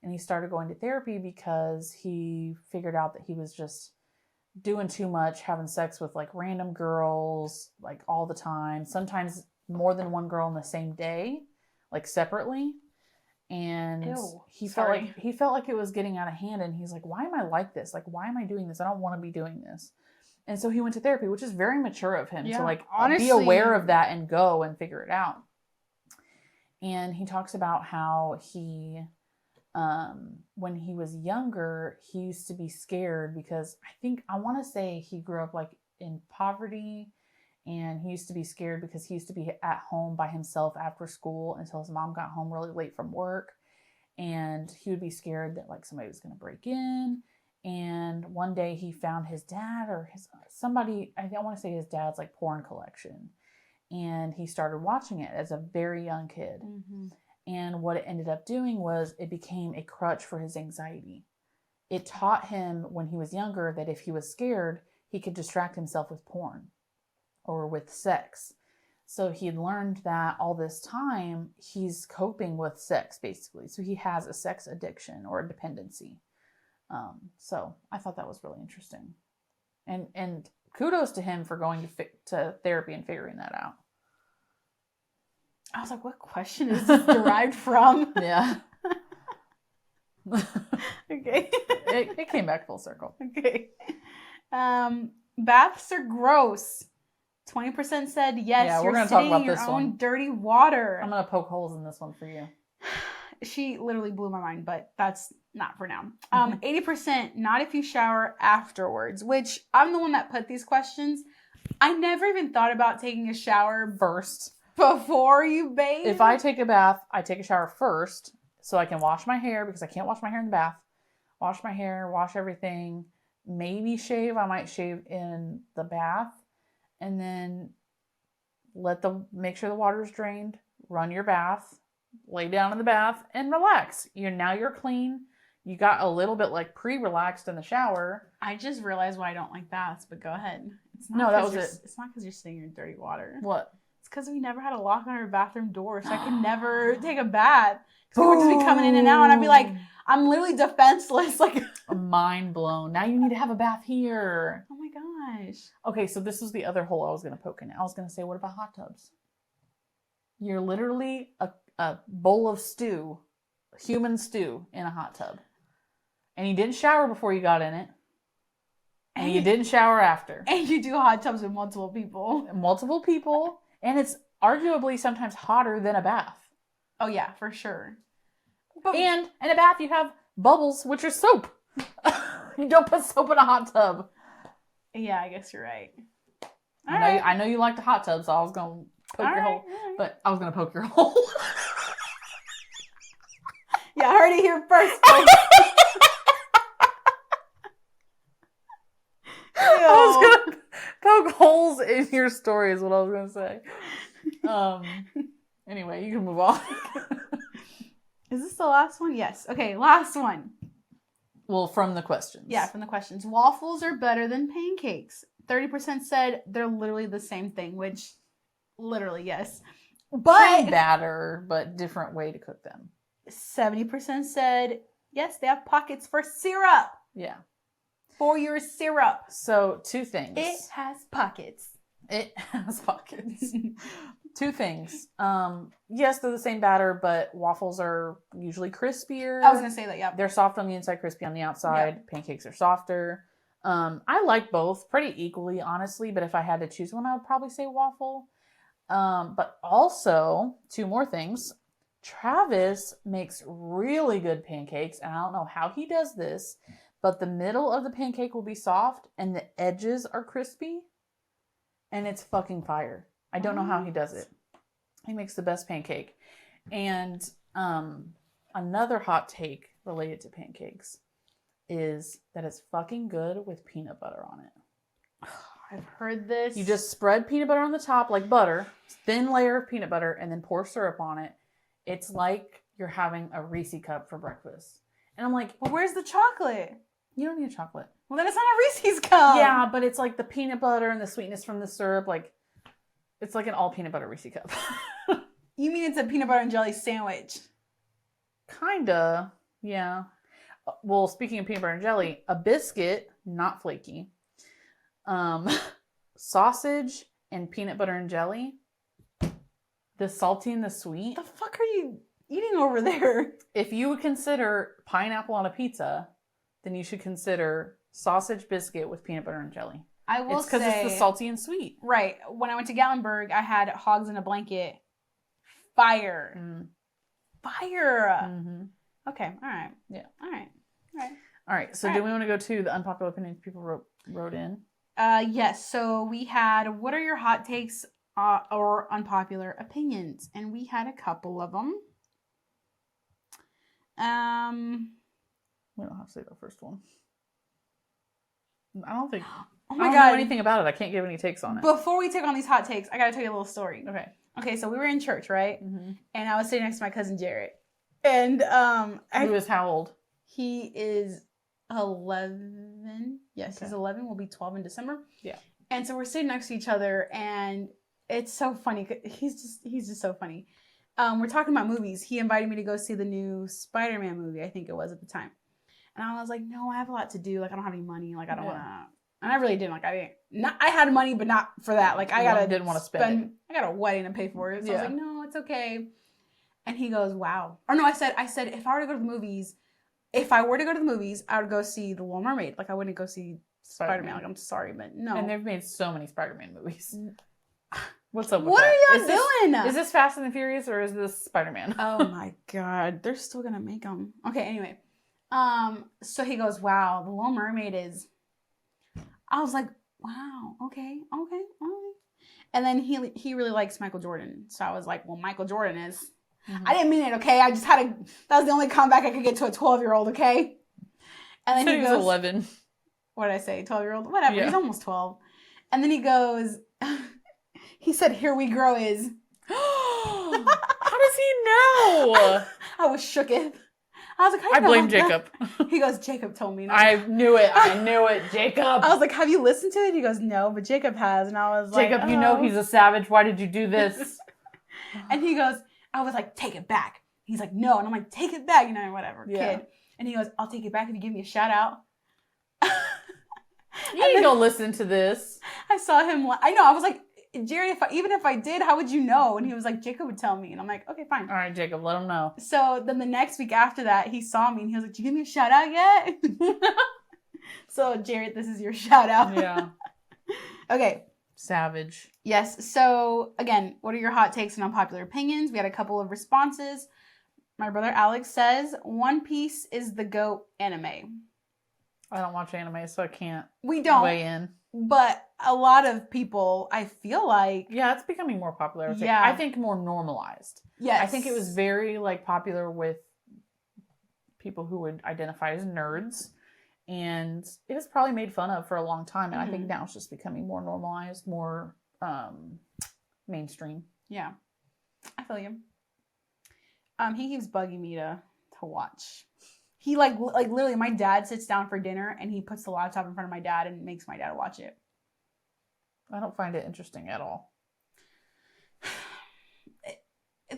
And he started going to therapy because he figured out that he was just doing too much, having sex with like random girls, like all the time. Sometimes more than one girl in the same day, like separately. And he felt like it was getting out of hand. And he's like, why am I like this? Like, why am I doing this? I don't want to be doing this. And so he went to therapy, which is very mature of him to like honestly, be aware of that and go and figure it out. And he talks about how he, when he was younger, he used to be scared because I want to say he grew up like in poverty, and he used to be scared because he used to be at home by himself after school until his mom got home really late from work. And he would be scared that like somebody was going to break in. And one day he found his dad or somebody, I want to say his dad's like porn collection. And he started watching it as a very young kid. Mm-hmm. And what it ended up doing was it became a crutch for his anxiety. It taught him when he was younger that if he was scared, he could distract himself with porn or with sex. So he had learned that all this time he's coping with sex, basically. So he has a sex addiction or a dependency. So I thought that was really interesting. And kudos to him for going to therapy and figuring that out. I was like, what question is this derived from? Yeah. Okay. It came back full circle. Okay. Baths are gross. 20% said yes. Yeah, we're going to talk about this one. Your own dirty water. I'm going to poke holes in this one for you. She literally blew my mind, but that's not for now. 80% not if you shower afterwards, which I'm the one that put these questions. I never even thought about taking a shower first before you bathe. If I take a bath, I take a shower first so I can wash my hair because I can't wash my hair in the bath. Wash my hair, wash everything, maybe shave. I might shave in the bath, and then make sure the water's drained, run your bath, lay down in the bath, and relax. Now you're clean. You got a little bit like pre-relaxed in the shower. I just realized why I don't like baths, but go ahead. That was it. It's not because you're sitting in dirty water. What? It's because we never had a lock on our bathroom door, so I could never take a bath. People would just be coming in and out, and I'd be like, I'm literally defenseless. Like, mind blown. Now you need to have a bath here. Oh my gosh. Okay, so this was the other hole I was going to poke in. I was going to say, what about hot tubs? You're literally a bowl of stew, human stew, in a hot tub. And you didn't shower before you got in it. And you didn't shower after. And you do hot tubs with multiple people. Multiple people. And it's arguably sometimes hotter than a bath. Oh, yeah, for sure. And in a bath, you have bubbles, which are soap. You don't put soap in a hot tub. Yeah, I guess you're right. I know you like the hot tub, so I was going to poke your hole. Right. But I was going to poke your hole. Yeah, I heard it here first, folks. I was going to poke holes in your story is what I was going to say. Anyway, you can move on. Is this the last one? Yes. Okay, last one. Well, from the questions. Yeah, from the questions. Waffles are better than pancakes. 30% said they're literally the same thing, which literally, yes. But same batter, but different way to cook them. 70% said, yes, they have pockets for syrup. Yeah. For your syrup. So 2 things. It has pockets. It has pockets. 2 things. Yes, they're the same batter, but waffles are usually crispier. I was going to say that, yeah. They're soft on the inside, crispy on the outside. Yep. Pancakes are softer. I like both pretty equally, honestly, but if I had to choose one, I would probably say waffle. But also, 2 more things. Travis makes really good pancakes, and I don't know how he does this, but the middle of the pancake will be soft and the edges are crispy, and it's fucking fire. I don't know how he does it. He makes the best pancake. And another hot take related to pancakes is that it's fucking good with peanut butter on it. I've heard this. You just spread peanut butter on the top like butter, thin layer of peanut butter, and then pour syrup on it. It's like you're having a Reese cup for breakfast. And I'm like, well, where's the chocolate? You don't need a chocolate. Well, then it's not a Reese's cup. Yeah, but it's like the peanut butter and the sweetness from the syrup. Like, it's like an all peanut butter Reese cup. You mean it's a peanut butter and jelly sandwich? Kinda, yeah. Well, speaking of peanut butter and jelly, a biscuit, not flaky, sausage and peanut butter and jelly, the salty and the sweet. The fuck are you eating over there? If you would consider pineapple on a pizza, then you should consider sausage biscuit with peanut butter and jelly. I will say... It's because it's the salty and sweet. Right. When I went to Gatlinburg, I had hogs in a blanket. Fire. Mm. Fire. Mm-hmm. Okay. All right. Yeah. All right. All right. All right. So do we want to go to the unpopular opinions people wrote in? Yes. So we had, what are your hot takes or unpopular opinions? And we had a couple of them. We don't have to say the first one. I don't think. Oh my I don't God. know anything about it. I can't give any takes on it. Before we take on these hot takes, I got to tell you a little story. Okay. Okay. So we were in church, right? Mm-hmm. And I was sitting next to my cousin Jarrett. And he was how old? He is 11. Yes, okay. He's 11. We'll be 12 in December. Yeah. And so we're sitting next to each other, and it's so funny. He's just so funny. We're talking about movies. He invited me to go see the new Spider-Man movie, I think it was at the time. And I was like, no, I have a lot to do. Like, I don't have any money. Like, I don't want to. And I really didn't. Like, I had money, but not for that. Like, didn't want to spend it. I got a wedding to pay for it. So I was like, no, it's okay. And he goes, wow. Or no, I said, if I were to go to the movies, I would go see The Little Mermaid. Like, I wouldn't go see Spider-Man. Like, I'm sorry, but no. And they've made so many Spider-Man movies. What's up with what that? Are y'all doing? Is this Fast and the Furious or is this Spider-Man? Oh my God. They're still going to make them. Okay, anyway. So he goes, wow, The Little Mermaid is... I was like, wow, okay. And then he really likes Michael Jordan. So I was like, well, Michael Jordan is... Mm-hmm. I didn't mean it, okay? I just that was the only comeback I could get to a 12-year-old, okay? And then he goes... 11. What did I say? 12-year-old? Whatever, yeah. He's almost 12. And then he goes... He said, "Here we grow" is... How does he know? I was shooketh. I was like, I blame Jacob. He goes, Jacob told me. I knew it, Jacob. I was like, have you listened to it? He goes, no, but Jacob has. And I was like, Jacob, you know he's a savage. Why did you do this? And he goes, I was like, take it back. He's like, no. And I'm like, take it back. Whatever, kid. And he goes, I'll take it back if you give me a shout out. You ain't gonna listen to this. I saw him. I know. I was like, Jerry, even if I did, how would you know? And he was like, Jacob would tell me. And I'm like, okay, fine. All right, Jacob, let him know. So then the next week after that, he saw me and he was like, did you give me a shout out yet? So, Jared, this is your shout out. Yeah. Okay. Savage. Yes. So, again, what are your hot takes and unpopular opinions? We had a couple of responses. My brother Alex says, One Piece is the GOAT anime. I don't watch anime, so I can't weigh in. But a lot of people, I feel like... Yeah, it's becoming more popular. Yeah. I think more normalized. Yes. I think it was very popular with people who would identify as nerds. And it was probably made fun of for a long time. And I think now it's just becoming more normalized, more mainstream. Yeah. I feel you. He keeps bugging me to watch. He like literally, my dad sits down for dinner and he puts the laptop in front of my dad and makes my dad watch it. I don't find it interesting at all.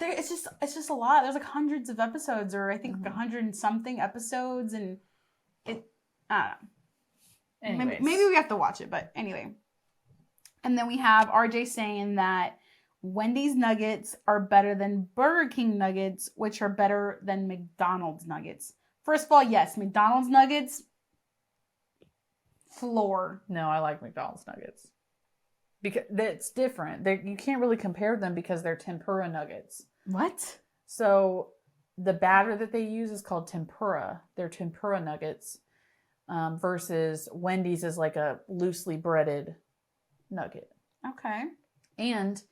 it's just a lot. There's like hundreds of episodes, or I think like 100 and something episodes, and it. I don't know. Maybe we have to watch it, but anyway. And then we have RJ saying that Wendy's nuggets are better than Burger King nuggets, which are better than McDonald's nuggets. First of all, yes, McDonald's nuggets, floor. No, I like McDonald's nuggets. Because it's different. You can't really compare them because they're tempura nuggets. What? So the batter that they use is called tempura. They're tempura nuggets versus Wendy's is like a loosely breaded nugget. Okay. And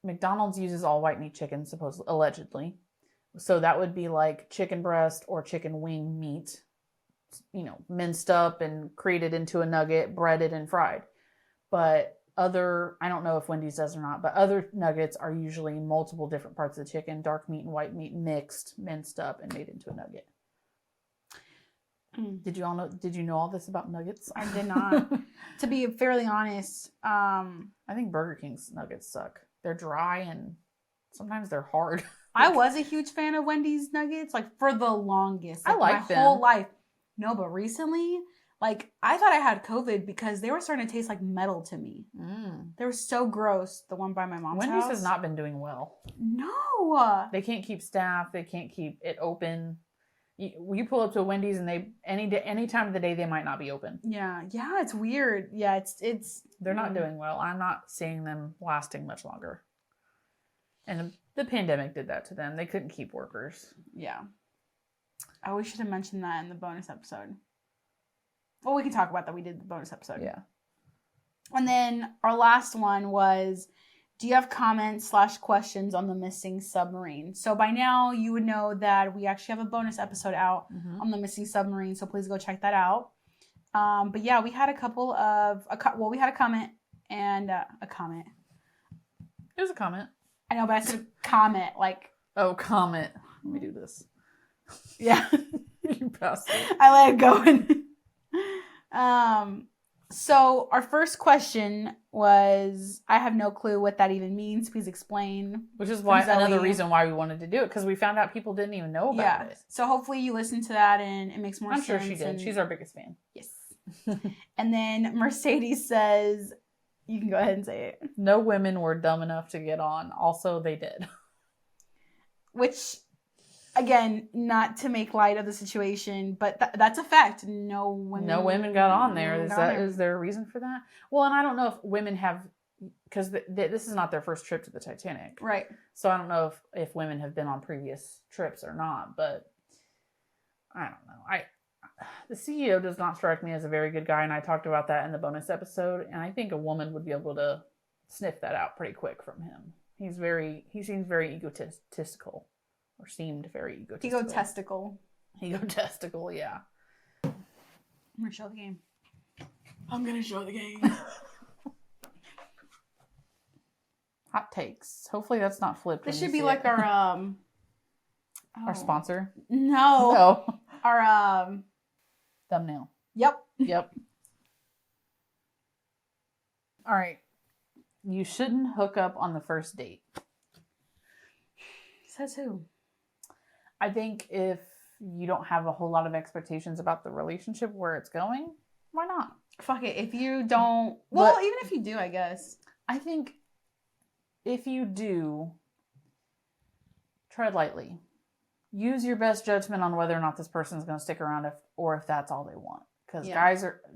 McDonald's uses all white meat chicken, allegedly. So that would be like chicken breast or chicken wing meat, minced up and created into a nugget, breaded and fried. But I don't know if Wendy's does or not, but other nuggets are usually multiple different parts of the chicken, dark meat and white meat mixed, minced up, and made into a nugget. Did you know all this about nuggets? I did not. To be fairly honest, I think Burger King's nuggets suck. They're dry and sometimes they're hard. I was a huge fan of Wendy's nuggets, like for the longest. I like my them. whole life. No, but recently, like I thought I had COVID because they were starting to taste like metal to me. They were so gross. The one by my mom's Wendy's house has not been doing well. No. They can't keep staff. They can't keep it open. You pull up to a Wendy's and any time of the day they might not be open. Yeah, it's weird. Yeah, it's they're not doing well. I'm not seeing them lasting much longer. And the pandemic did that to them. They couldn't keep workers. Yeah. Oh, we should have mentioned that in the bonus episode. Well, we can talk about that. We did the bonus episode. Yeah. And then our last one was, do you have comments / questions on the missing submarine? So by now you would know that we actually have a bonus episode out on the missing submarine. So please go check that out. But yeah, we had a couple of, we had a comment and a comment. It was a comment. I know, but I said comment like. Oh, comment. Let me do this. Yeah. You bastard. I let it go. So our first question was, I have no clue what that even means. Please explain. Which is why another reason why we wanted to do it, because we found out people didn't even know about it. So hopefully you listen to that and it makes more sense. I'm sure she did. She's our biggest fan. Yes. And then Mercedes says, you can go ahead and say it. No women were dumb enough to get on. Also, they did. Which, again, not to make light of the situation, but that's a fact. No women got on there. Is there a reason for that? Well, and I don't know if women have, because this is not their first trip to the Titanic. Right. So I don't know if women have been on previous trips or not, but I don't know. The CEO does not strike me as a very good guy, and I talked about that in the bonus episode, and I think a woman would be able to sniff that out pretty quick from him. He seems very egotistical, or seemed very egotistical. Egotistical, yeah. I'm going to show the game. Hot takes. Hopefully that's not flipped. This should be like our our sponsor. No. Our thumbnail. Yep. All right. You shouldn't hook up on the first date. Says who? I think if you don't have a whole lot of expectations about the relationship, where it's going, why not? Fuck it. If you don't, well, even if you do, I guess. I think if you do, tread lightly. Use your best judgment on whether or not this person is going to stick around if that's all they want. Because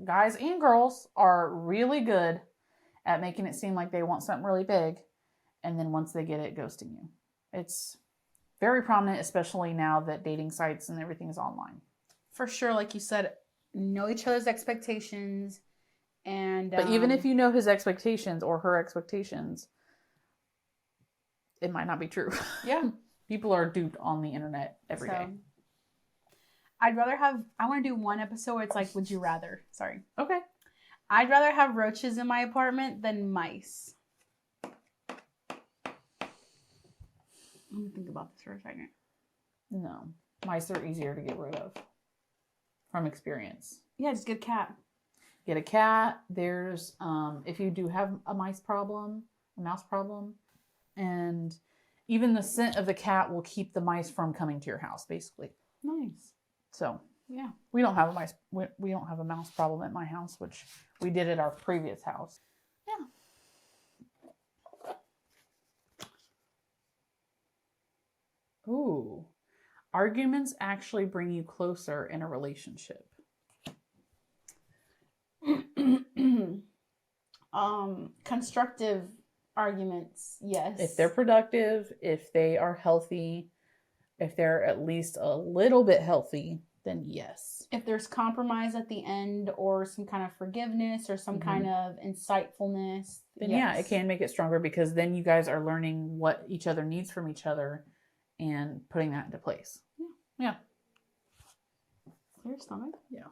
guys and girls are really good at making it seem like they want something really big, and then once they get it, ghosting you. It's very prominent, especially now that dating sites and everything is online. For sure, like you said, know each other's expectations, and but even if you know his expectations or her expectations, it might not be true. Yeah. People are duped on the internet every day. I want to do one episode where it's like, would you rather? Sorry. Okay. I'd rather have roaches in my apartment than mice. Let me think about this for a second. No. Mice are easier to get rid of. From experience. Yeah, just get a cat. Get a cat. There's, if you do have a mice problem, a mouse problem. And even the scent of the cat will keep the mice from coming to your house, basically. Nice. So Yeah. we don't have a mice. We don't have a mouse problem at my house, which we did at our previous house. Yeah. Ooh. Arguments actually bring you closer in a relationship. Constructive arguments, yes. If they're productive, if they are healthy, if they're at least a little bit healthy, then yes. If there's compromise at the end or some kind of forgiveness or some kind of insightfulness, then yeah, it can make it stronger because then you guys are learning what each other needs from each other and putting that into place. Yeah. Clear stomach? Yeah.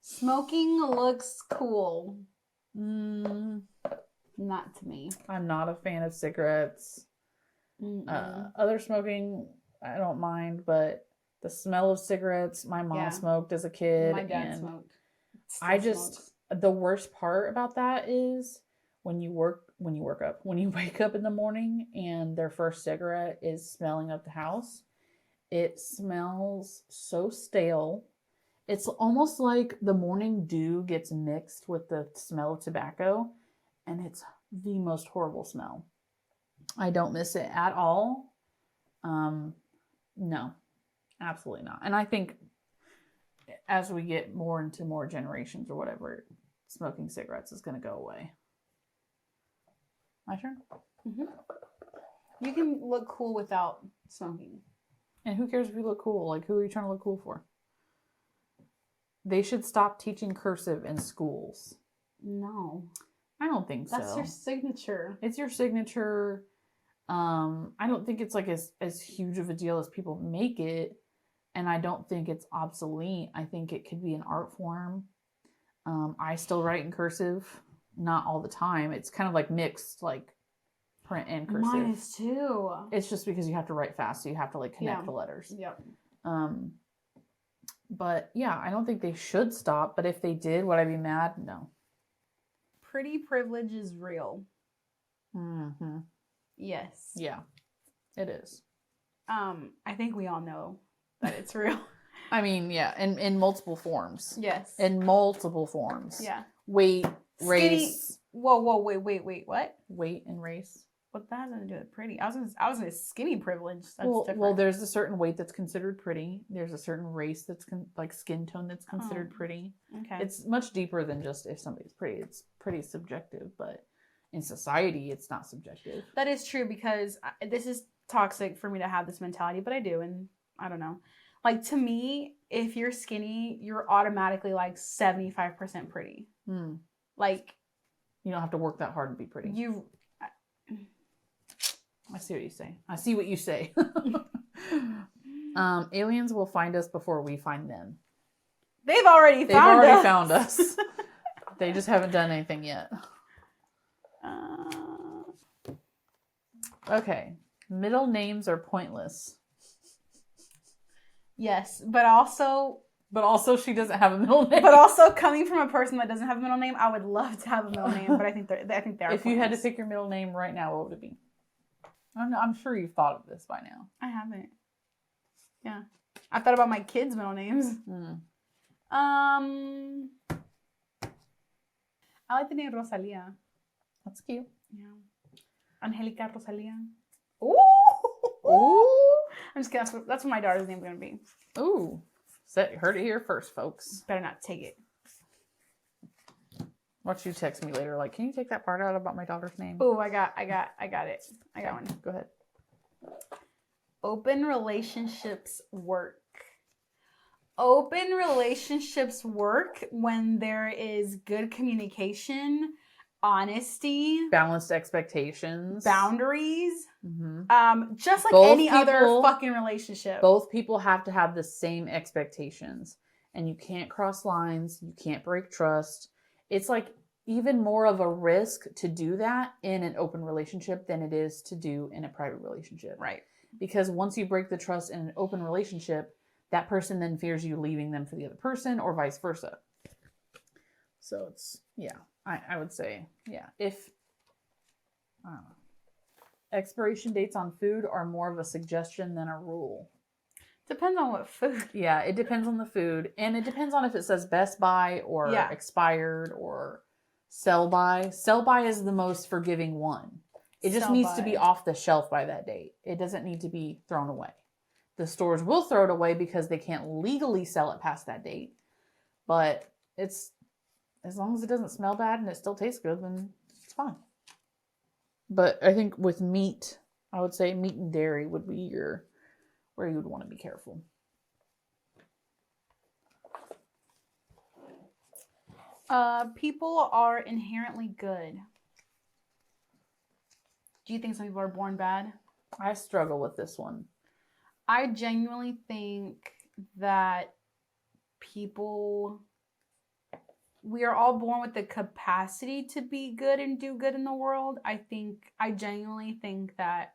Smoking looks cool. Not to me. I'm not a fan of cigarettes. Other smoking, I don't mind, but the smell of cigarettes, my mom smoked as a kid. My dad smoked. The worst part about that is when you wake up in the morning and their first cigarette is smelling up the house. It smells so stale. It's almost like the morning dew gets mixed with the smell of tobacco, and it's the most horrible smell. I don't miss it at all. No, absolutely not. And I think as we get more into more generations or whatever, smoking cigarettes is going to go away. My turn? Mm-hmm. You can look cool without smoking. And who cares if you look cool? Like, who are you trying to look cool for? They should stop teaching cursive in schools. No. I don't think so. That's your signature. It's your signature. I don't think it's like as huge of a deal as people make it. And I don't think it's obsolete. I think it could be an art form. I still write in cursive. Not all the time. It's kind of like mixed, like print and cursive. Mine is too. It's just because you have to write fast, so you have to like connect the letters. Yep. But yeah, I don't think they should stop. But if they did, would I be mad? No. Pretty privilege is real. Mm-hmm. Yes. Yeah, it is. I think we all know that it's real. I mean, yeah, in multiple forms. Yes. In multiple forms. Yeah. Weight, Skinny. race. Whoa, wait, what? Weight and race. What that has to do with pretty? I was gonna skinny privilege. That's different. Well, there's a certain weight that's considered pretty. There's a certain race that's like skin tone that's considered pretty. Okay. It's much deeper than just if somebody's pretty. It's pretty subjective, but in society, it's not subjective. That is true because this is toxic for me to have this mentality, but I do, and I don't know. Like, to me, if you're skinny, you're automatically like 75% pretty. Like, you don't have to work that hard to be pretty. I see what you say. I see what you say. Aliens will find us before we find them. They've already found us. They just haven't done anything yet. Okay. Middle names are pointless. Yes, but also she doesn't have a middle name. But also, coming from a person that doesn't have a middle name, I would love to have a middle name, but I think they're If pointless. you had to pick your middle name right now, what would it be? I'm sure you've thought of this by now. I haven't. Yeah. I've thought about my kids' middle names. I like the name Rosalia. That's cute. Yeah. Angelica Rosalia. Ooh! I'm just kidding. That's what my daughter's name's going to be. Ooh. Heard it here first, folks. Better not take it. Watch you text me later, like, can you take that part out about my daughter's name? Ooh, I got it. I got one. Go ahead. Open relationships work. Open relationships work when there is good communication, honesty, balanced expectations, boundaries. Mm-hmm. Just like any other fucking relationship. Both people have to have the same expectations, and you can't cross lines. You can't break trust. It's like even more of a risk to do that in an open relationship than it is to do in a private relationship. Right. Because once you break the trust in an open relationship, that person then fears you leaving them for the other person or vice versa. So it's, yeah. I would say, yeah. If I don't know. Expiration dates on food are more of a suggestion than a rule. Depends on what food. Yeah, it depends on the food. And it depends on if it says best by or expired or sell by. Sell by is the most forgiving one. It just needs to be off the shelf by that date. It doesn't need to be thrown away. The stores will throw it away because they can't legally sell it past that date. But it's, as long as it doesn't smell bad and it still tastes good, then it's fine. But I think with meat, I would say meat and dairy would be where you would want to be careful. People are inherently good. Do you think some people are born bad? I struggle with this one. I genuinely think that we are all born with the capacity to be good and do good in the world. I genuinely think that,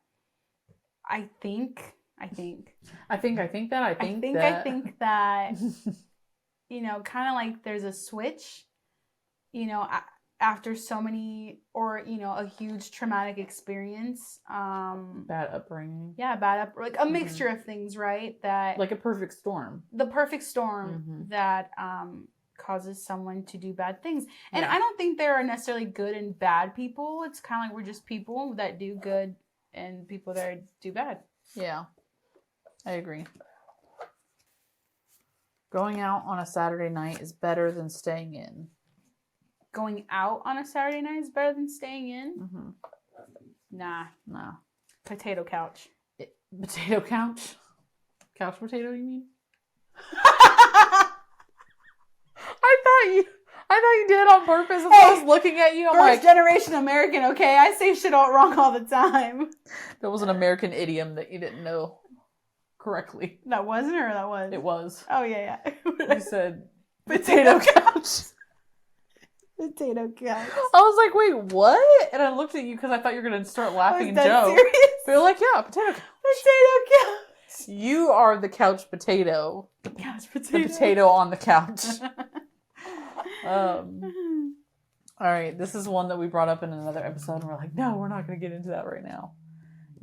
I think that, you know, kind of like there's a switch, you know, after so many, or, you know, a huge traumatic experience. Bad upbringing. Yeah, like a mixture of things, right? That, like a perfect storm. The perfect storm that causes someone to do bad things. And I don't think there are necessarily good and bad people. It's kind of like we're just people that do good and people that do bad. Yeah, I agree. Going out on a Saturday night is better than staying in. Going out on a Saturday night is better than staying in? Mm-hmm. Nah. No. Potato couch. Potato couch? Couch potato, you mean? I thought you did it on purpose. I was looking at you. I'm first generation American, okay? I say shit all wrong all the time. That was an American idiom that you didn't know correctly. That wasn't, or that was? It was. Oh, yeah. You said potato couch. Potato couch. I was like, wait, what? And I looked at you because I thought you were going to start laughing and joke. Serious? But you're like, yeah, potato couch. Potato couch. You are the couch potato. The couch potato. The potato on the couch. All right, this is one that we brought up in another episode, and we're like, no, we're not going to get into that right now.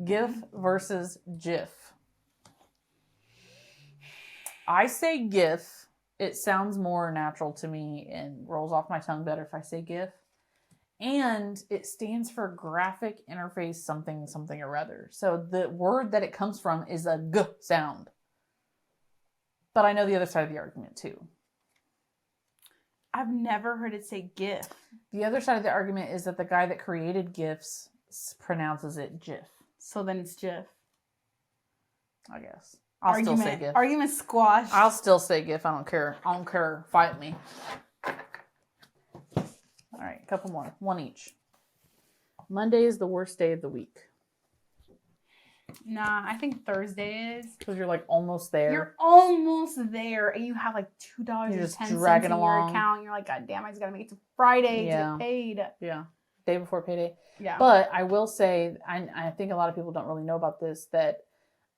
GIF versus GIF. I say GIF. It sounds more natural to me and rolls off my tongue better if I say GIF. And it stands for graphic interface something or other. So the word that it comes from is a G sound. But I know the other side of the argument too. I've never heard it say GIF. The other side of the argument is that the guy that created GIFs pronounces it GIF. So then it's GIF. I guess. I'll still say GIF. Argument squashed. I'll still say GIF. I don't care. Fight me. All right, a couple more. One each. Monday is the worst day of the week. Nah, I think Thursday is. Because you're like almost there. You're almost there, and you have like $2.10 in your account. You're like, God damn, I just gotta make it to Friday to get paid. Yeah, day before payday. Yeah. But I will say, I think a lot of people don't really know about this, that,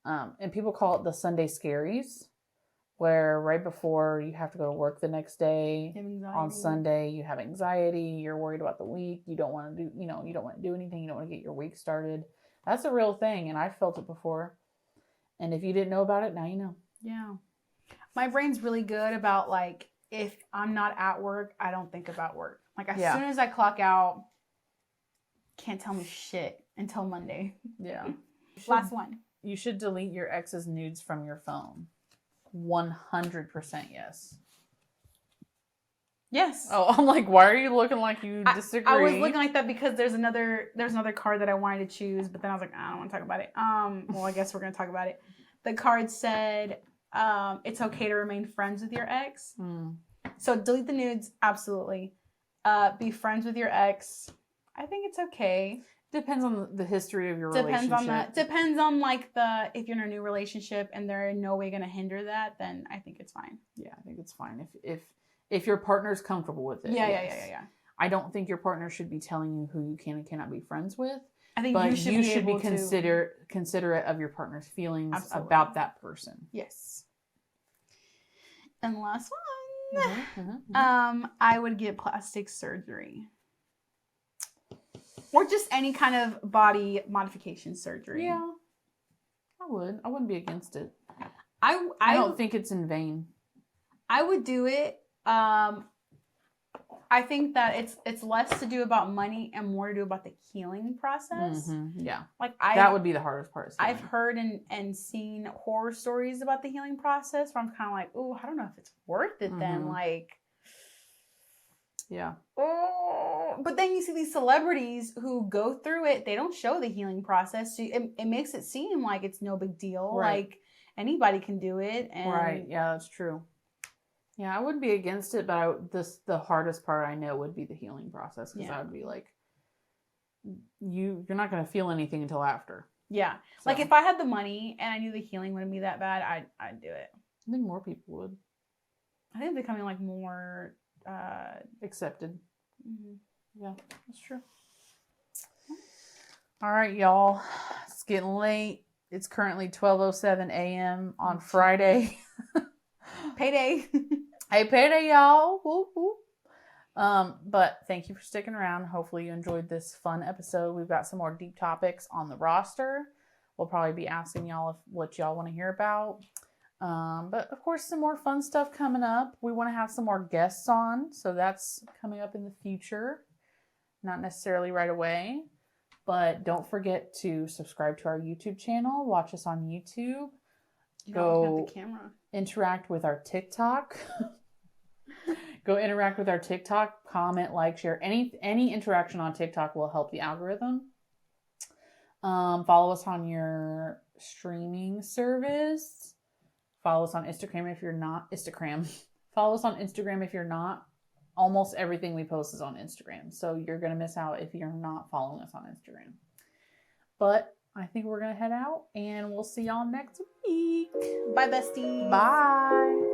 and people call it the Sunday scaries, where right before you have to go to work the next day on Sunday, you have anxiety, you're worried about the week, you don't want to do anything, you don't want to get your week started. That's a real thing, and I've felt it before. And if you didn't know about it, now you know. Yeah. My brain's really good about, like, if I'm not at work, I don't think about work. Like, as soon as I clock out, can't tell me shit until Monday. Yeah. Last one. You should delete your ex's nudes from your phone. 100% yes. Yes. Oh, I'm like, why are you looking like you disagree? I was looking like that because there's another card that I wanted to choose, but then I was like, I don't want to talk about it. Well, I guess we're gonna talk about it. The card said, it's okay to remain friends with your ex. So delete the nudes, absolutely. Be friends with your ex. I think it's okay. Depends on the history of your relationship. Depends on like if you're in a new relationship and they're in no way gonna hinder that, then I think it's fine. Yeah, I think it's fine if your partner's comfortable with it. Yeah. I don't think your partner should be telling you who you can and cannot be friends with. I think but you should be considerate of your partner's feelings about that person. Yes. And last one. I would get plastic surgery. Or just any kind of body modification surgery. Yeah. I wouldn't be against it. I don't think it's in vain. I would do it. I think that it's less to do about money and more to do about the healing process. Yeah. Like that would be the hardest part. I've heard and seen horror stories about the healing process where I'm kind of like, oh, I don't know if it's worth it then. Like, yeah. Oh, but then you see these celebrities who go through it. They don't show the healing process. So it makes it seem like it's no big deal. Right. Like anybody can do it. And right. Yeah, that's true. Yeah, I wouldn't be against it, but the hardest part I know would be the healing process because I would be like, you're not going to feel anything until after. Yeah, so. Like if I had the money and I knew the healing wouldn't be that bad, I'd do it. I think more people would. I think it's becoming like more accepted. Yeah, that's true. All right, y'all. It's getting late. It's currently 12:07 a.m. on Friday. Payday. Hey, payday, y'all. Whoop, whoop. But thank you for sticking around. Hopefully you enjoyed this fun episode. We've got some more deep topics on the roster. We'll probably be asking y'all what y'all want to hear about. But of course, some more fun stuff coming up. We want to have some more guests on, so that's coming up in the future. Not necessarily right away, but don't forget to subscribe to our YouTube channel. Watch us on YouTube. Go the camera. Interact with our TikTok. Go interact with our TikTok. Comment, like, share. Any interaction on TikTok will help the algorithm. Follow us on your streaming service. Follow us on Instagram if you're not. Follow us on Instagram if you're not. Almost everything we post is on Instagram. So you're going to miss out if you're not following us on Instagram. But I think we're going to head out and we'll see y'all next week. Bye, besties. Bye.